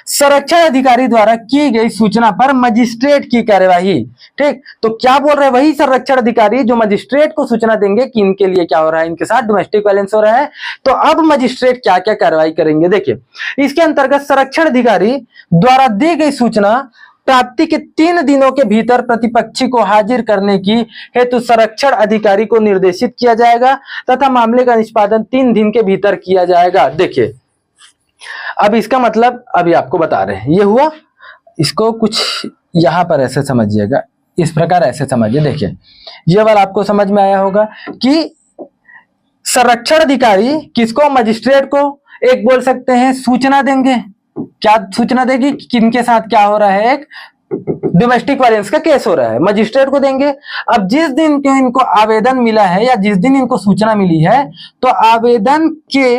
संरक्षण अधिकारी द्वारा की गई सूचना पर मजिस्ट्रेट की कार्यवाही। ठीक, तो क्या बोल रहे हैं, वही संरक्षण अधिकारी जो मजिस्ट्रेट को सूचना देंगे कि इनके लिए क्या हो रहा है, इनके साथ डोमेस्टिक वायलेंस हो रहा है। तो अब मजिस्ट्रेट क्या क्या कार्रवाई करेंगे, देखिए इसके अंतर्गत संरक्षण अधिकारी द्वारा दी गई सूचना प्राप्ति के 3 दिनों के भीतर प्रतिपक्षी को हाजिर करने की हेतु संरक्षण अधिकारी को निर्देशित किया जाएगा तथा मामले का निष्पादन 3 दिन के भीतर किया जाएगा। देखिए अब इसका मतलब अभी आपको बता रहे हैं, ये हुआ, इसको कुछ यहां पर ऐसे समझिएगा, इस प्रकार ऐसे समझिए। देखिए ये वाला आपको समझ में आया होगा कि संरक्षण अधिकारी किसको, मजिस्ट्रेट को एक बोल सकते हैं सूचना देंगे। क्या सूचना देगी, किनके साथ क्या हो रहा है, एक डोमेस्टिक वायलेंस का केस हो रहा है, मजिस्ट्रेट को देंगे। अब जिस दिन के इनको आवेदन मिला है या जिस दिन इनको सूचना मिली है, तो आवेदन के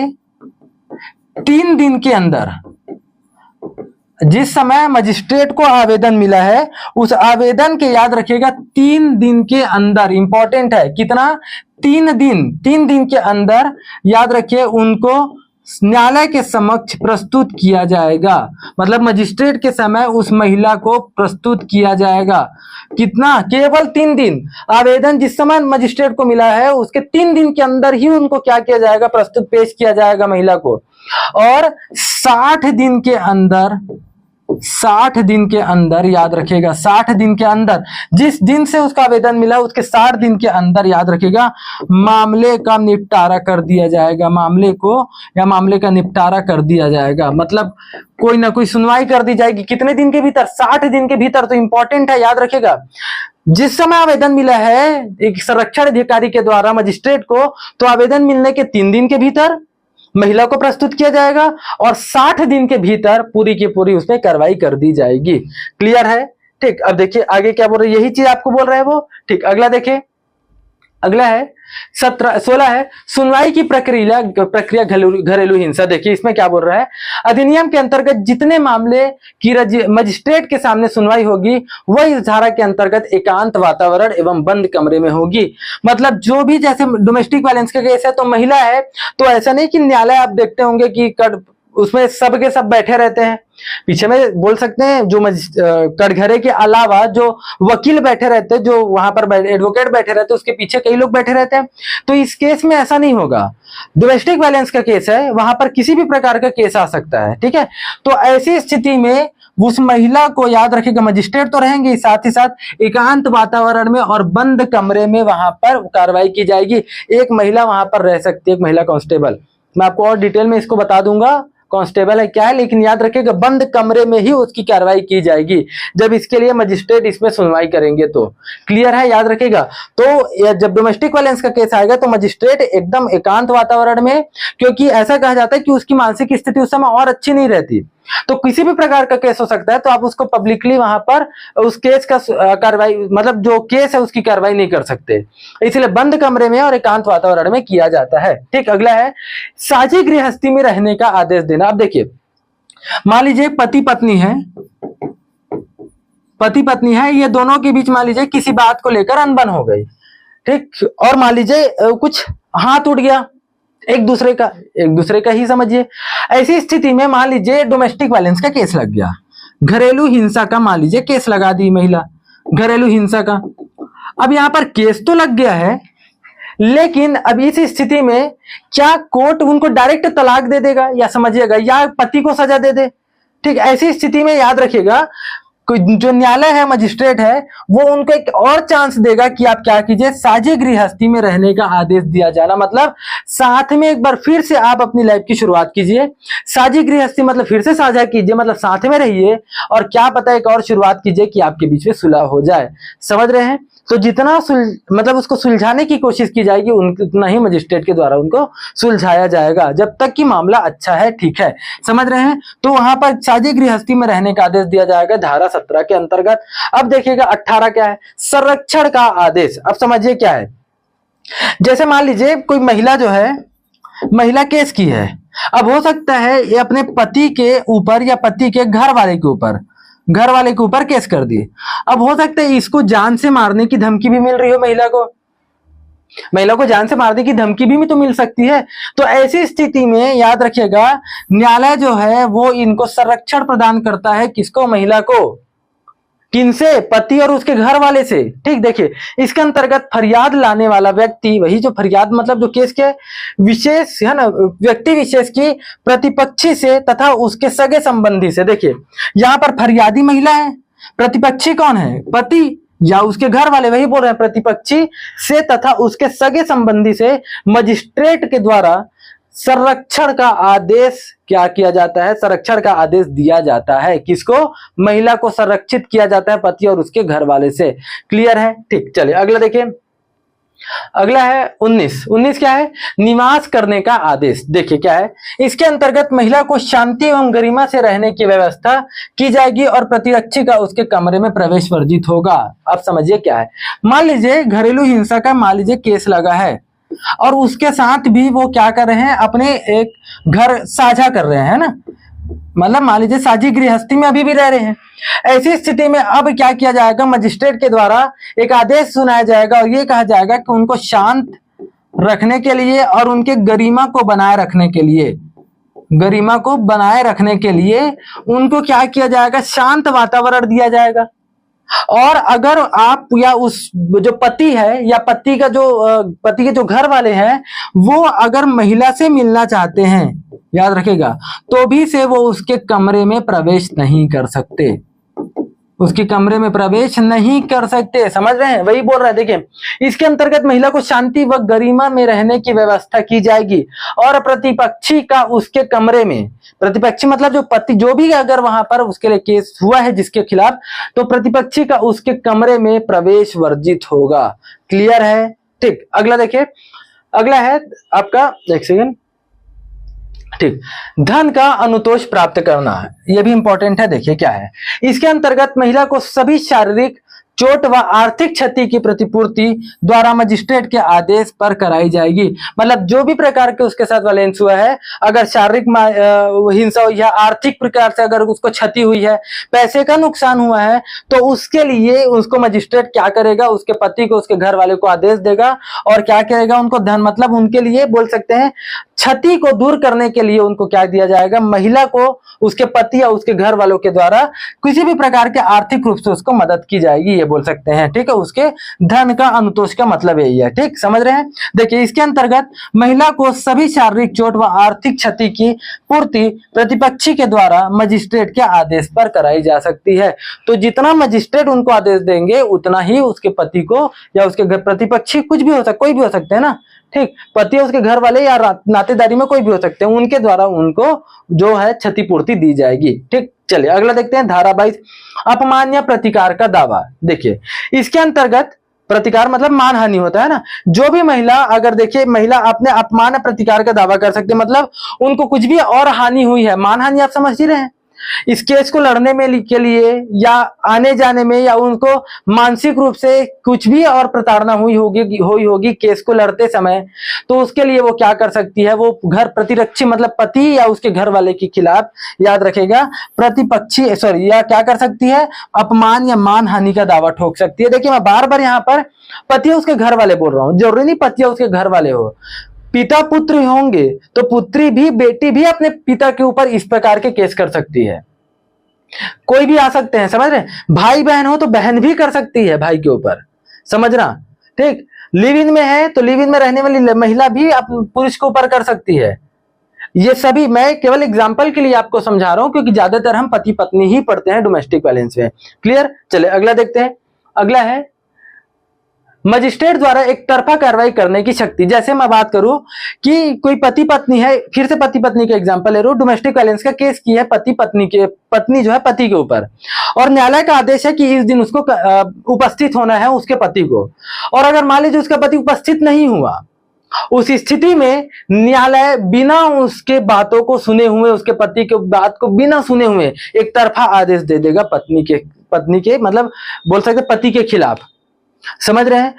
3 दिन के अंदर, जिस समय मजिस्ट्रेट को आवेदन मिला है उस आवेदन के, याद रखिएगा 3 दिन के अंदर, इंपॉर्टेंट है कितना, 3 दिन, 3 दिन के अंदर याद रखिए उनको न्यायालय के समक्ष प्रस्तुत किया जाएगा। मतलब मजिस्ट्रेट के समय उस महिला को प्रस्तुत किया जाएगा। कितना, केवल 3 दिन। आवेदन जिस समय मजिस्ट्रेट को मिला है उसके 3 दिन के अंदर ही उनको क्या किया जाएगा, प्रस्तुत पेश किया जाएगा महिला को। और 60 दिन के अंदर, 60 दिन के अंदर, याद रखिएगा 60 दिन के अंदर, जिस दिन से उसका आवेदन मिला उसके 60 दिन के अंदर याद रखिएगा मामले का निपटारा कर दिया जाएगा। मामले को या मामले का निपटारा कर दिया जाएगा, मतलब कोई ना कोई सुनवाई कर दी जाएगी। कितने दिन के भीतर, 60 दिन के भीतर। तो इंपॉर्टेंट है, याद रखिएगा जिस समय आवेदन मिला है एक संरक्षण अधिकारी के द्वारा मजिस्ट्रेट को, तो आवेदन मिलने के 3 दिन के भीतर महिला को प्रस्तुत किया जाएगा और 60 दिन के भीतर पूरी की पूरी उसमें कार्रवाई कर दी जाएगी। क्लियर है? ठीक, अब देखिए आगे क्या बोल रहे हैं, यही चीज आपको बोल रहे हैं वो। ठीक, अगला देखिए, अगला है 16 है सुनवाई की प्रक्रिया घरेलू हिंसा। देखिए इसमें क्या बोल रहा है, अधिनियम के अंतर्गत जितने मामले की मजिस्ट्रेट के सामने सुनवाई होगी वह इस धारा के अंतर्गत एकांत वातावरण एवं बंद कमरे में होगी। मतलब जो भी, जैसे डोमेस्टिक वायलेंस का केस है तो महिला है, तो ऐसा नहीं कि न्यायालय आप देखते होंगे कि उसमें सब के सब बैठे रहते हैं, पीछे में बोल सकते हैं जो कटघरे के अलावा जो वकील बैठे रहते हैं, जो वहां पर एडवोकेट बैठे रहते हैं, उसके पीछे कई लोग बैठे रहते हैं। तो इस केस में ऐसा नहीं होगा। डोमेस्टिक वायलेंस का केस है, वहां पर किसी भी प्रकार का केस आ सकता है। ठीक है, तो ऐसी स्थिति में उस महिला को, याद रखिएगा मजिस्ट्रेट तो रहेंगे, साथ ही साथ एकांत वातावरण में और बंद कमरे में वहां पर कार्रवाई की जाएगी। एक महिला वहां पर रह सकती है, एक महिला कांस्टेबल। मैं आपको और डिटेल में इसको बता दूंगा कांस्टेबल है क्या है, लेकिन याद रखिएगा बंद कमरे में ही उसकी कार्रवाई की जाएगी जब इसके लिए मजिस्ट्रेट इसमें सुनवाई करेंगे। तो क्लियर है, याद रखिएगा। तो जब डोमेस्टिक वायलेंस का केस आएगा तो मजिस्ट्रेट एकदम एकांत वातावरण में, क्योंकि ऐसा कहा जाता है कि उसकी मानसिक स्थिति उस समय और अच्छी नहीं रहती, तो किसी भी प्रकार का केस हो सकता है, तो आप उसको पब्लिकली वहां पर उस केस का कार्रवाई, मतलब जो केस है उसकी कार्रवाई नहीं कर सकते, इसलिए बंद कमरे में और एकांत वातावरण में किया जाता है। ठीक, अगला है साझी गृहस्थी में रहने का आदेश देना। अब देखिए मान लीजिए पति पत्नी है, पति पत्नी है, ये दोनों के बीच मान लीजिए किसी बात को लेकर अनबन हो गई। ठीक, और मान लीजिए कुछ हाथ उठ गया एक दूसरे का ही समझिए। ऐसी स्थिति में मान लीजिए डोमेस्टिक वायलेंस का केस लग गया, घरेलू हिंसा का मान लीजिए केस लगा दी महिला, घरेलू हिंसा का। अब यहां पर केस तो लग गया है, लेकिन अब इस स्थिति में क्या कोर्ट उनको डायरेक्ट तलाक दे देगा, या समझिएगा, या पति को सजा दे दे। ठीक, ऐसी स्थिति में याद रखिएगा जो न्यायालय है, मजिस्ट्रेट है, वो उनको एक और चांस देगा कि आप क्या कीजिए, साझी गृहस्थी में रहने का आदेश दिया जाना, मतलब साथ में एक बार फिर से आप अपनी लाइफ की शुरुआत कीजिए। साझी गृहस्थी मतलब फिर से साझा कीजिए, मतलब साथ में रहिए और क्या पता एक और शुरुआत कीजिए कि आपके बीच में सुलह हो जाए। समझ रहे हैं? तो जितना मतलब उसको सुलझाने की कोशिश की जाएगी उतना ही मजिस्ट्रेट के द्वारा उनको सुलझाया जाएगा, जब तक कि मामला अच्छा है। ठीक है, समझ रहे हैं? तो वहां पर साझी गृहस्थी में रहने का आदेश दिया जाएगा धारा 17 के अंतर्गत। अब देखिएगा 18 क्या है, संरक्षण का आदेश। अब समझिए क्या है, जैसे मान लीजिए कोई महिला जो है, महिला केस की है, अब हो सकता है ये अपने पति के ऊपर या पति के घर वाले के ऊपर केस कर दिए। अब हो सकता है इसको जान से मारने की धमकी भी मिल रही हो, महिला को जान से मारने की धमकी भी तो मिल सकती है। तो ऐसी स्थिति में याद रखिएगा, न्यायालय जो है वो इनको संरक्षण प्रदान करता है। किसको? महिला को। किनसे? पति और उसके घर वाले से। ठीक, देखिए इसके अंतर्गत फरियाद लाने वाला व्यक्ति, वही जो फरियाद मतलब जो केस के विशेष है ना, व्यक्ति विशेष की प्रतिपक्षी से तथा उसके सगे संबंधी से। देखिए यहां पर फरियादी महिला है, प्रतिपक्षी कौन है? पति या उसके घर वाले, वही बोल रहे हैं प्रतिपक्षी से तथा उसके सगे संबंधी से मजिस्ट्रेट के द्वारा संरक्षण का आदेश क्या किया जाता है? संरक्षण का आदेश दिया जाता है। किसको? महिला को संरक्षित किया जाता है पति और उसके घर वाले से। क्लियर है? ठीक, चलिए अगला देखिए। अगला है 19 क्या है? निवास करने का आदेश। देखिए क्या है, इसके अंतर्गत महिला को शांति एवं गरिमा से रहने की व्यवस्था की जाएगी और प्रतिरक्षी का उसके कमरे में प्रवेश वर्जित होगा। अब समझिए क्या है, मान लीजिए घरेलू हिंसा का मान लीजिए केस लगा है और उसके साथ भी वो क्या कर रहे हैं, अपने एक घर साझा कर रहे हैं ना, मतलब मान लीजिए साझी गृहस्थी में अभी भी रह रहे हैं। ऐसी स्थिति में अब क्या किया जाएगा, मजिस्ट्रेट के द्वारा एक आदेश सुनाया जाएगा और ये कहा जाएगा कि उनको शांत रखने के लिए और उनके गरिमा को बनाए रखने के लिए उनको क्या किया जाएगा, शांत वातावरण दिया जाएगा। और अगर आप या उस जो पति है या पति के जो घर वाले हैं वो अगर महिला से मिलना चाहते हैं, याद रखेगा, तो भी से वो उसके कमरे में प्रवेश नहीं कर सकते, उसके कमरे में प्रवेश नहीं कर सकते। समझ रहे हैं? वही बोल रहा है। देखिए इसके अंतर्गत महिला को शांति व गरिमा में रहने की व्यवस्था की जाएगी और प्रतिपक्षी का उसके कमरे में, प्रतिपक्षी मतलब जो पति, जो भी अगर वहां पर उसके लिए केस हुआ है जिसके खिलाफ, तो प्रतिपक्षी का उसके कमरे में प्रवेश वर्जित होगा। क्लियर है? ठीक, अगला देखिए। अगला है आपका, एक सेकेंड, ठीक, धन का अनुतोष प्राप्त करना है, यह भी इंपॉर्टेंट है। देखिए क्या है, इसके अंतर्गत महिला को सभी शारीरिक चोट व आर्थिक क्षति की प्रतिपूर्ति द्वारा मजिस्ट्रेट के आदेश पर कराई जाएगी। मतलब जो भी प्रकार के उसके साथ वायलेंस हुआ है, अगर शारीरिक हिंसा हुई है, आर्थिक प्रकार से अगर उसको क्षति हुई है, पैसे का नुकसान हुआ है, तो उसके लिए उसको मजिस्ट्रेट क्या करेगा, उसके पति को, उसके घर वाले को आदेश देगा और क्या करेगा, उनको धन, मतलब उनके लिए बोल सकते हैं क्षति को दूर करने के लिए उनको क्या दिया जाएगा, महिला को उसके पति या उसके घर वालों के द्वारा किसी भी प्रकार के आर्थिक रूप से उसको मदद की जाएगी, ये बोल सकते हैं। ठीक है, उसके धन का अनुतोष का मतलब यही है। ठीक, समझ रहे हैं? देखिए इसके अंतर्गत महिला को सभी शारीरिक चोट व आर्थिक क्षति की पूर्ति प्रतिपक्षी के द्वारा मजिस्ट्रेट के आदेश पर कराई जा सकती है। तो जितना मजिस्ट्रेट उनको आदेश देंगे उतना ही उसके पति को या उसके घर, प्रतिपक्षी कुछ भी हो सकता, कोई भी हो सकते हैं ना, ठीक, पति उसके घर वाले या नातेदारी में कोई भी हो सकते हैं, उनके द्वारा उनको जो है क्षतिपूर्ति दी जाएगी। ठीक, चलिए अगला देखते हैं धारा 22, अपमान या प्रतिकार का दावा। देखिए इसके अंतर्गत प्रतिकार मतलब मानहानि होता है ना, जो भी महिला, अगर देखिए महिला अपने अपमान या प्रतिकार का दावा कर सकती है, मतलब उनको कुछ भी और हानि हुई है, मानहानि आप समझ ही रहे हैं, इस केस को लड़ने में के लिए या आने जाने में या उनको मानसिक रूप से कुछ भी और प्रताड़ना हुई होगी केस को लड़ते समय, तो उसके लिए वो क्या कर सकती है, वो घर प्रतिरक्षी मतलब पति या उसके घर वाले के खिलाफ, याद रखेगा, प्रतिपक्षी सॉरी या क्या कर सकती है, अपमान या मानहानि का दावा ठोक सकती है। देखिए मैं बार बार यहाँ पर पति उसके घर वाले बोल रहा हूँ, जरूरी नहीं पति उसके घर वाले हो, पिता पुत्र होंगे तो पुत्री भी, बेटी भी अपने पिता के ऊपर इस प्रकार के केस कर सकती है, कोई भी आ सकते हैं, समझ रहे हैं? भाई बहन हो तो बहन भी कर सकती है भाई के ऊपर, समझना। ठीक, लिव इन में है तो लिव इन में रहने वाली महिला भी पुरुष के ऊपर कर सकती है। ये सभी मैं केवल एग्जांपल के लिए आपको समझा रहा हूं, क्योंकि ज्यादातर हम पति पत्नी ही पढ़ते हैं डोमेस्टिक वायलेंस में। क्लियर? चले अगला देखते हैं। अगला है मजिस्ट्रेट द्वारा एक तरफा कार्रवाई करने की शक्ति। जैसे मैं बात करूं कि कोई पति पत्नी है, फिर से पति पत्नी का एग्जांपल ले रहा हूं, डोमेस्टिक वायलेंस का केस की है पत्नी जो है पति के ऊपर, और न्यायालय का आदेश है कि इस दिन उसको उपस्थित होना है उसके पति को, और अगर मान लीजिए उसका पति उपस्थित नहीं हुआ, उस स्थिति में न्यायालय बिना उसके बातों को सुने हुए, उसके पति के बात को बिना सुने हुए एक तरफा आदेश दे देगा पत्नी के मतलब बोल सकते पति के खिलाफ। समझ रहे हैं?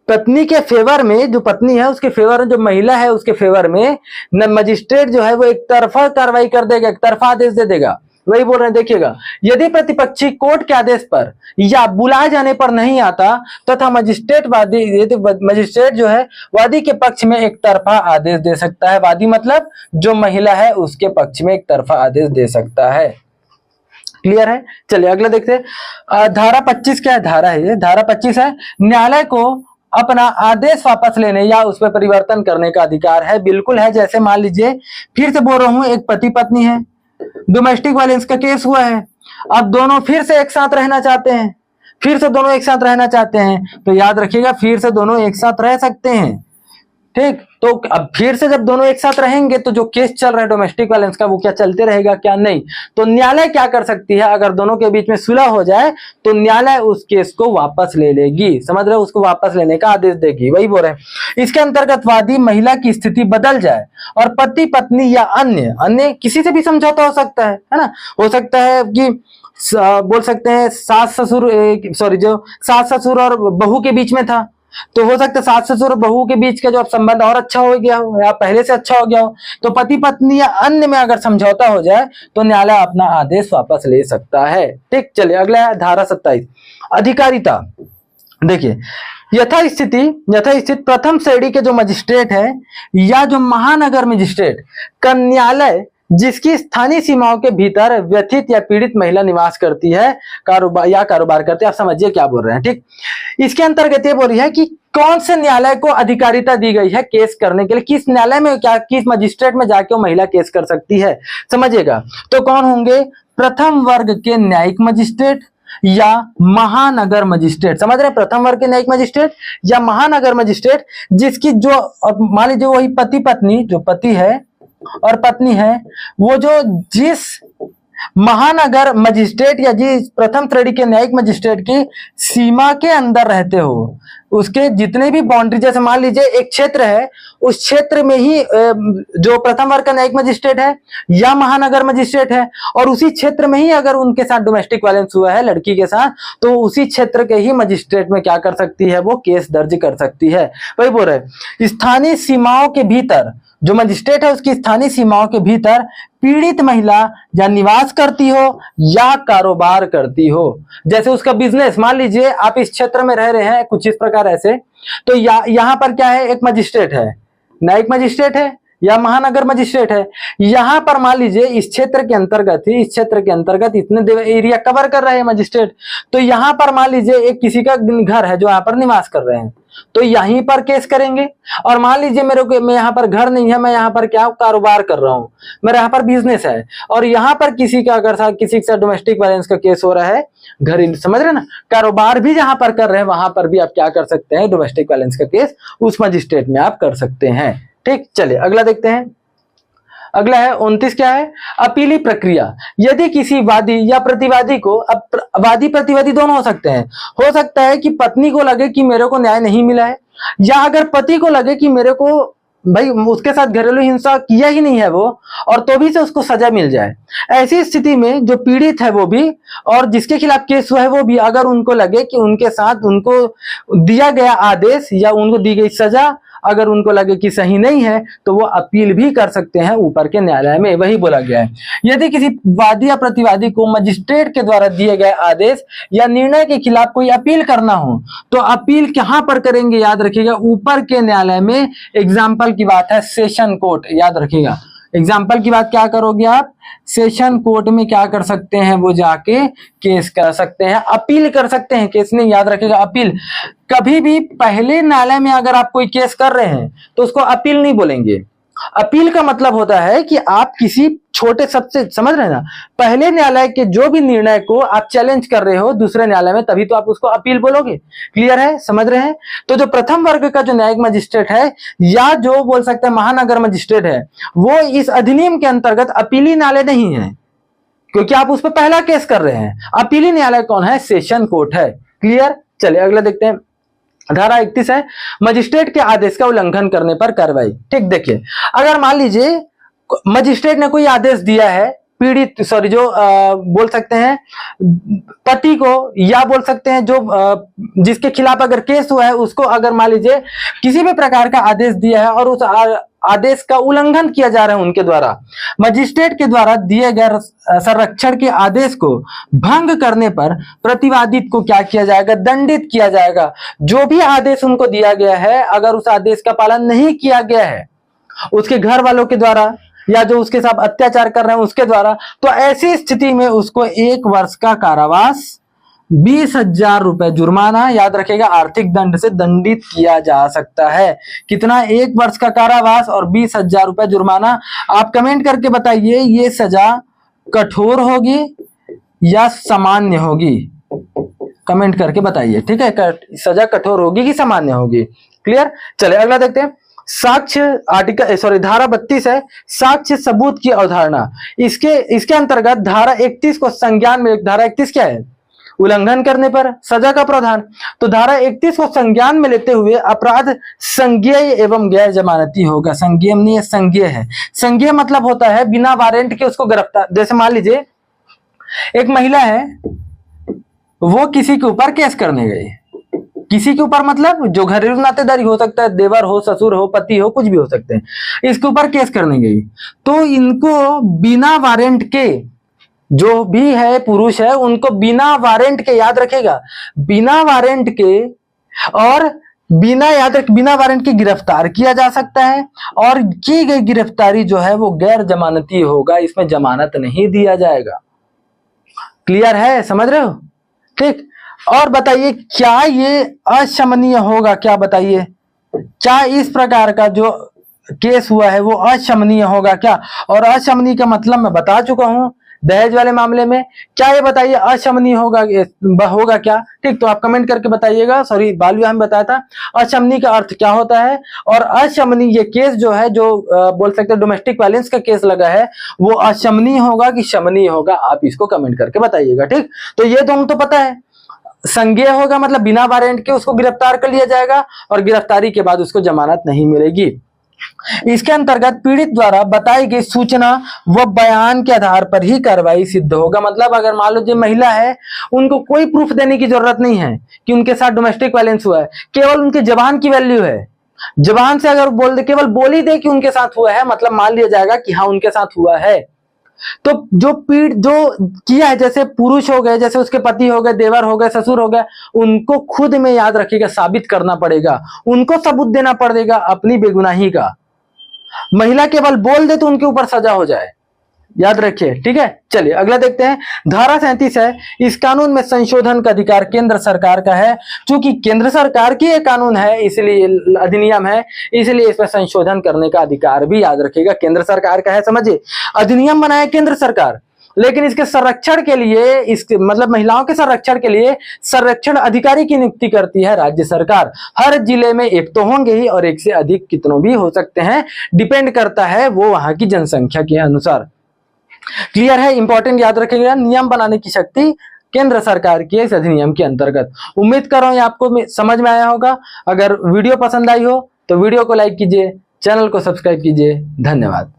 पत्नी के फेवर में, जो पत्नी है उसके फेवर में, जो महिला है उसके फेवर में मजिस्ट्रेट जो है वो एक तरफा कार्रवाई कर देगा, एक तरफा आदेश दे देगा। वही बोल रहे हैं, देखिएगा, यदि प्रतिपक्षी कोर्ट के आदेश पर या बुलाए जाने पर नहीं आता तथा मजिस्ट्रेट जो है वादी के पक्ष में एक तरफा आदेश दे सकता है। वादी मतलब जो महिला है उसके पक्ष में एक तरफा आदेश दे सकता है। क्लियर है? चलिए अगला देखते हैं। धारा 25 क्या है? धारा है ये, धारा 25 है, न्यायालय को अपना आदेश वापस लेने या उस पर परिवर्तन करने का अधिकार है। बिल्कुल है। जैसे मान लीजिए, फिर से बोल रहा हूं, एक पति पत्नी है, डोमेस्टिक वायलेंस का केस हुआ है, अब दोनों फिर से एक साथ रहना चाहते हैं, फिर से दोनों एक साथ रहना चाहते हैं, तो याद रखिएगा फिर से दोनों एक साथ रह सकते हैं। ठीक, तो अब फिर से जब दोनों एक साथ रहेंगे तो जो केस चल रहा है डोमेस्टिक वायलेंस का वो क्या चलते रहेगा, क्या नहीं? तो न्यायालय क्या कर सकती है, अगर दोनों के बीच में सुलह हो जाए तो न्यायालय उस केस को वापस ले लेगी। समझ रहे हो? उसको वापस लेने का आदेश देगी। वही बोल रहे हैं। इसके अंतर्गत वादी महिला की स्थिति बदल जाए और पति पत्नी या अन्य किसी से भी समझौता हो सकता है ना? हो सकता है कि बोल सकते हैं सास ससुर और बहू के बीच में था, तो हो सकता है सास ससुर और बहू के बीच का जो संबंध और अच्छा हो गया हो या पहले से अच्छा हो गया हो, तो पति पत्नी या अन्य में अगर समझौता हो जाए तो न्यायालय अपना आदेश वापस ले सकता है। ठीक, चलिए अगला है धारा 27, अधिकारिता। देखिए, यथास्थित प्रथम श्रेणी के जो मजिस्ट्रेट है या जो महानगर मजिस्ट्रेट का न्यायालय जिसकी स्थानीय सीमाओं के भीतर व्यथित या पीड़ित महिला निवास करती है, कारोबार करती है, आप समझिए क्या बोल रहे हैं। ठीक, इसके अंतर्गत ये बोल रही है कि कौन से न्यायालय को अधिकारिता दी गई है केस करने के लिए, किस न्यायालय में, क्या किस मजिस्ट्रेट में जाके वो महिला केस कर सकती है, समझिएगा। तो कौन होंगे? प्रथम वर्ग के न्यायिक मजिस्ट्रेट या महानगर मजिस्ट्रेट। समझ रहे हैं? प्रथम वर्ग के न्यायिक मजिस्ट्रेट या महानगर मजिस्ट्रेट जिसकी जो, मान लीजिए वही पति पत्नी, जो पति है और पत्नी है, वो जो जिस महानगर मजिस्ट्रेट या जिस प्रथम श्रेणी के न्यायिक मजिस्ट्रेट की सीमा के अंदर रहते हो, उसके जितने भी बाउंड्री, जैसे मान लीजिए एक क्षेत्र है, उस क्षेत्र में ही जो प्रथम वर्ग का न्यायिक मजिस्ट्रेट है या महानगर मजिस्ट्रेट है, और उसी क्षेत्र में ही अगर उनके साथ डोमेस्टिक वायलेंस हुआ है लड़की के साथ, तो उसी क्षेत्र के ही मजिस्ट्रेट में क्या कर सकती है, वो केस दर्ज कर सकती है। वही बोल रहे, स्थानीय सीमाओं के भीतर जो मजिस्ट्रेट है उसकी स्थानीय सीमाओं के भीतर पीड़ित महिला या निवास करती हो या कारोबार करती हो। जैसे उसका बिजनेस, मान लीजिए आप इस क्षेत्र में रह रहे हैं कुछ इस प्रकार ऐसे, तो यहाँ पर क्या है, एक मजिस्ट्रेट है, न्यायिक मजिस्ट्रेट है या महानगर मजिस्ट्रेट है। यहाँ पर मान लीजिए इस क्षेत्र के अंतर्गत इतने एरिया कवर कर रहे हैं मजिस्ट्रेट, तो यहाँ पर मान लीजिए एक किसी का घर है जो यहाँ पर निवास कर रहे हैं, तो यहीं पर केस करेंगे। और मान लीजिए मैं यहाँ पर घर नहीं है, मैं यहाँ पर क्या कारोबार कर रहा हूँ, मेरा यहाँ पर बिजनेस है, और यहाँ पर किसी का अगर किसी के साथ डोमेस्टिक वायलेंस का केस हो रहा है, घरेलू, समझ रहे ना, कारोबार भी जहां पर कर रहे हैं वहां पर भी आप क्या कर सकते हैं, डोमेस्टिक वायलेंस का केस उस मजिस्ट्रेट में आप कर सकते हैं। ठीक, चलिए अगला देखते हैं। अगला है 29, क्या है, अपीली प्रक्रिया। यदि किसी वादी या प्रतिवादी को, अब वादी प्रतिवादी दोनों हो सकते हैं, हो सकता है कि पत्नी को लगे कि मेरे को न्याय नहीं मिला है, या अगर पति को लगे कि मेरे को भाई उसके साथ घरेलू हिंसा किया ही नहीं है वो, और तो भी से उसको सजा मिल जाए। ऐसी स्थिति में जो पीड़ित है वो भी और जिसके खिलाफ केस हुआ है वो भी, अगर उनको लगे कि उनके साथ उनको दिया गया आदेश या उनको दी गई सजा अगर उनको लगे कि सही नहीं है, तो वो अपील भी कर सकते हैं ऊपर के न्यायालय में। वही बोला गया है, यदि किसी वादी या प्रतिवादी को मजिस्ट्रेट के द्वारा दिए गए आदेश या निर्णय के खिलाफ कोई अपील करना हो, तो अपील कहां पर करेंगे, याद रखिएगा, ऊपर के न्यायालय में। एग्जाम्पल की बात है सेशन कोर्ट, याद रखिएगा, एग्जाम्पल की बात क्या करोगे आप, सेशन कोर्ट में क्या कर सकते हैं, वो जाके केस कर सकते हैं, अपील कर सकते हैं, केस नहीं, याद रखिएगा अपील। कभी भी पहले न्यायालय में अगर आप कोई केस कर रहे हैं तो उसको अपील नहीं बोलेंगे। अपील का मतलब होता है कि आप किसी छोटे, सबसे, समझ रहे हैं ना, पहले न्यायालय के जो भी निर्णय को आप चैलेंज कर रहे हो दूसरे न्यायालय में, तभी तो आप उसको अपील बोलोगे। क्लियर है, समझ रहे हैं? तो जो प्रथम वर्ग का जो न्यायिक मजिस्ट्रेट है या जो बोल सकते हैं महानगर मजिस्ट्रेट है, वो इस अधिनियम के अंतर्गत अपीली न्यायालय नहीं है, क्योंकि आप उस पर पहला केस कर रहे हैं। अपीली न्यायालय कौन है, सेशन कोर्ट है। क्लियर, चलिए अगला देखते हैं। धारा 31 है, मजिस्ट्रेट के आदेश का उल्लंघन करने पर कार्रवाई। ठीक, देखिए, अगर मान लीजिए मजिस्ट्रेट ने कोई आदेश दिया है पीड़ित सॉरी जो बोल सकते हैं पति को, या बोल सकते हैं जो जिसके खिलाफ अगर केस हुआ है उसको अगर मान लीजिए किसी भी प्रकार का आदेश दिया है और उस आदेश का उल्लंघन किया जा रहा है उनके द्वारा, मजिस्ट्रेट के द्वारा दिए गए संरक्षण के आदेश को भंग करने पर प्रतिवादित को क्या किया जाएगा? दंडित किया जाएगा। जो भी आदेश उनको दिया गया है अगर उस आदेश का पालन नहीं किया गया है उसके घर वालों के द्वारा या जो उसके साथ अत्याचार कर रहे हैं उसके द्वारा, तो ऐसी स्थिति में उसको 1 वर्ष का कारावास, 20,000 रुपए जुर्माना, याद रखेगा आर्थिक दंड से दंडित किया जा सकता है। कितना? 1 वर्ष का कारावास और 20,000 रुपए जुर्माना। आप कमेंट करके बताइए ये सजा कठोर होगी या सामान्य होगी? कमेंट करके बताइए, ठीक है। सजा कठोर होगी कि सामान्य होगी? क्लियर। चले अगला देखते हैं। साक्ष्य धारा 32 है, साक्ष्य सबूत की अवधारणा। इसके अंतर्गत धारा 31 को संज्ञान में, धारा 31 क्या है? उल्लंघन करने पर सजा का प्रावधान। तो धारा 31 को संज्ञान में लेते हुए अपराध संज्ञेय एवं गैर जमानती होगा। संज्ञेय नहीं, संज्ञेय है। संज्ञेय मतलब होता है बिना वारंट के उसको गिरफ्तार। जैसे मान लीजिए एक महिला है, वो किसी के ऊपर केस करने गई, किसी के ऊपर मतलब जो घरेलू नातेदारी हो सकता है, देवर हो, ससुर हो, पति हो, कुछ भी हो सकते हैं, इसके ऊपर केस करने गई, तो इनको बिना वारंट के, जो भी है पुरुष है उनको बिना वारंट के, याद रखेगा बिना वारंट के और बिना वारंट के गिरफ्तार किया जा सकता है। और की गई गिरफ्तारी जो है वो गैर जमानती होगा, इसमें जमानत नहीं दिया जाएगा। क्लियर है? समझ रहे हो? ठीक। और बताइए क्या ये अशमनीय होगा? क्या बताइए, क्या इस प्रकार का जो केस हुआ है वो अशमनीय होगा क्या? और अशमनीय का मतलब मैं बता चुका हूं दहेज वाले मामले में। क्या ये बताइए अशमनीय होगा क्या? ठीक, तो आप कमेंट करके बताइएगा। सॉरी, बाल विवाह में बताया था अशमनीय का अर्थ क्या होता है। और अशमनीय ये केस जो है, जो बोल सकते हैं डोमेस्टिक वायलेंस का केस लगा है, वो अशमनीय होगा कि शमनीय होगा? आप इसको कमेंट करके बताइएगा। ठीक, तो ये दोनों तो पता है। संज्ञेय होगा मतलब बिना वारंट के उसको गिरफ्तार कर लिया जाएगा और गिरफ्तारी के बाद उसको जमानत नहीं मिलेगी। इसके अंतर्गत पीड़ित द्वारा बताई गई सूचना व बयान के आधार पर ही कार्रवाई सिद्ध होगा। मतलब अगर मान लो जो महिला है उनको कोई प्रूफ देने की जरूरत नहीं है कि उनके साथ डोमेस्टिक वायलेंस हुआ है, केवल उनके जबान की वैल्यू है। जबान से अगर बोल दे, केवल बोल ही दे कि उनके साथ हुआ है, मतलब मान लिया जाएगा कि हाँ उनके साथ हुआ है। तो जो किया है, जैसे पुरुष हो गए, जैसे उसके पति हो गए, देवर हो गए, ससुर हो गए, उनको खुद में, याद रखिएगा, साबित करना पड़ेगा, उनको सबूत देना पड़ेगा अपनी बेगुनाही का। महिला केवल बोल दे तो उनके ऊपर सजा हो जाए, याद रखिए। ठीक है, चलिए अगला देखते हैं। धारा 37 है, इस कानून में संशोधन का अधिकार केंद्र सरकार का है। चूंकि केंद्र सरकार की ये कानून है, इसलिए अधिनियम है, इसलिए इसमें संशोधन करने का अधिकार भी, याद रखिएगा, केंद्र सरकार का है। समझिए, अधिनियम बनाया केंद्र सरकार, लेकिन इसके संरक्षण के लिए, इसके मतलब महिलाओं के संरक्षण के लिए संरक्षण अधिकारी की नियुक्ति करती है राज्य सरकार। हर जिले में एक तो होंगे ही और एक से अधिक कितनों भी हो सकते हैं, डिपेंड करता है वो वहां की जनसंख्या के अनुसार। क्लियर है? इंपॉर्टेंट याद रखेगा, नियम बनाने की शक्ति केंद्र सरकार की है इस अधिनियम के अंतर्गत। उम्मीद कर रहा हूं आपको समझ में आया होगा। अगर वीडियो पसंद आई हो तो वीडियो को लाइक कीजिए, चैनल को सब्सक्राइब कीजिए। धन्यवाद।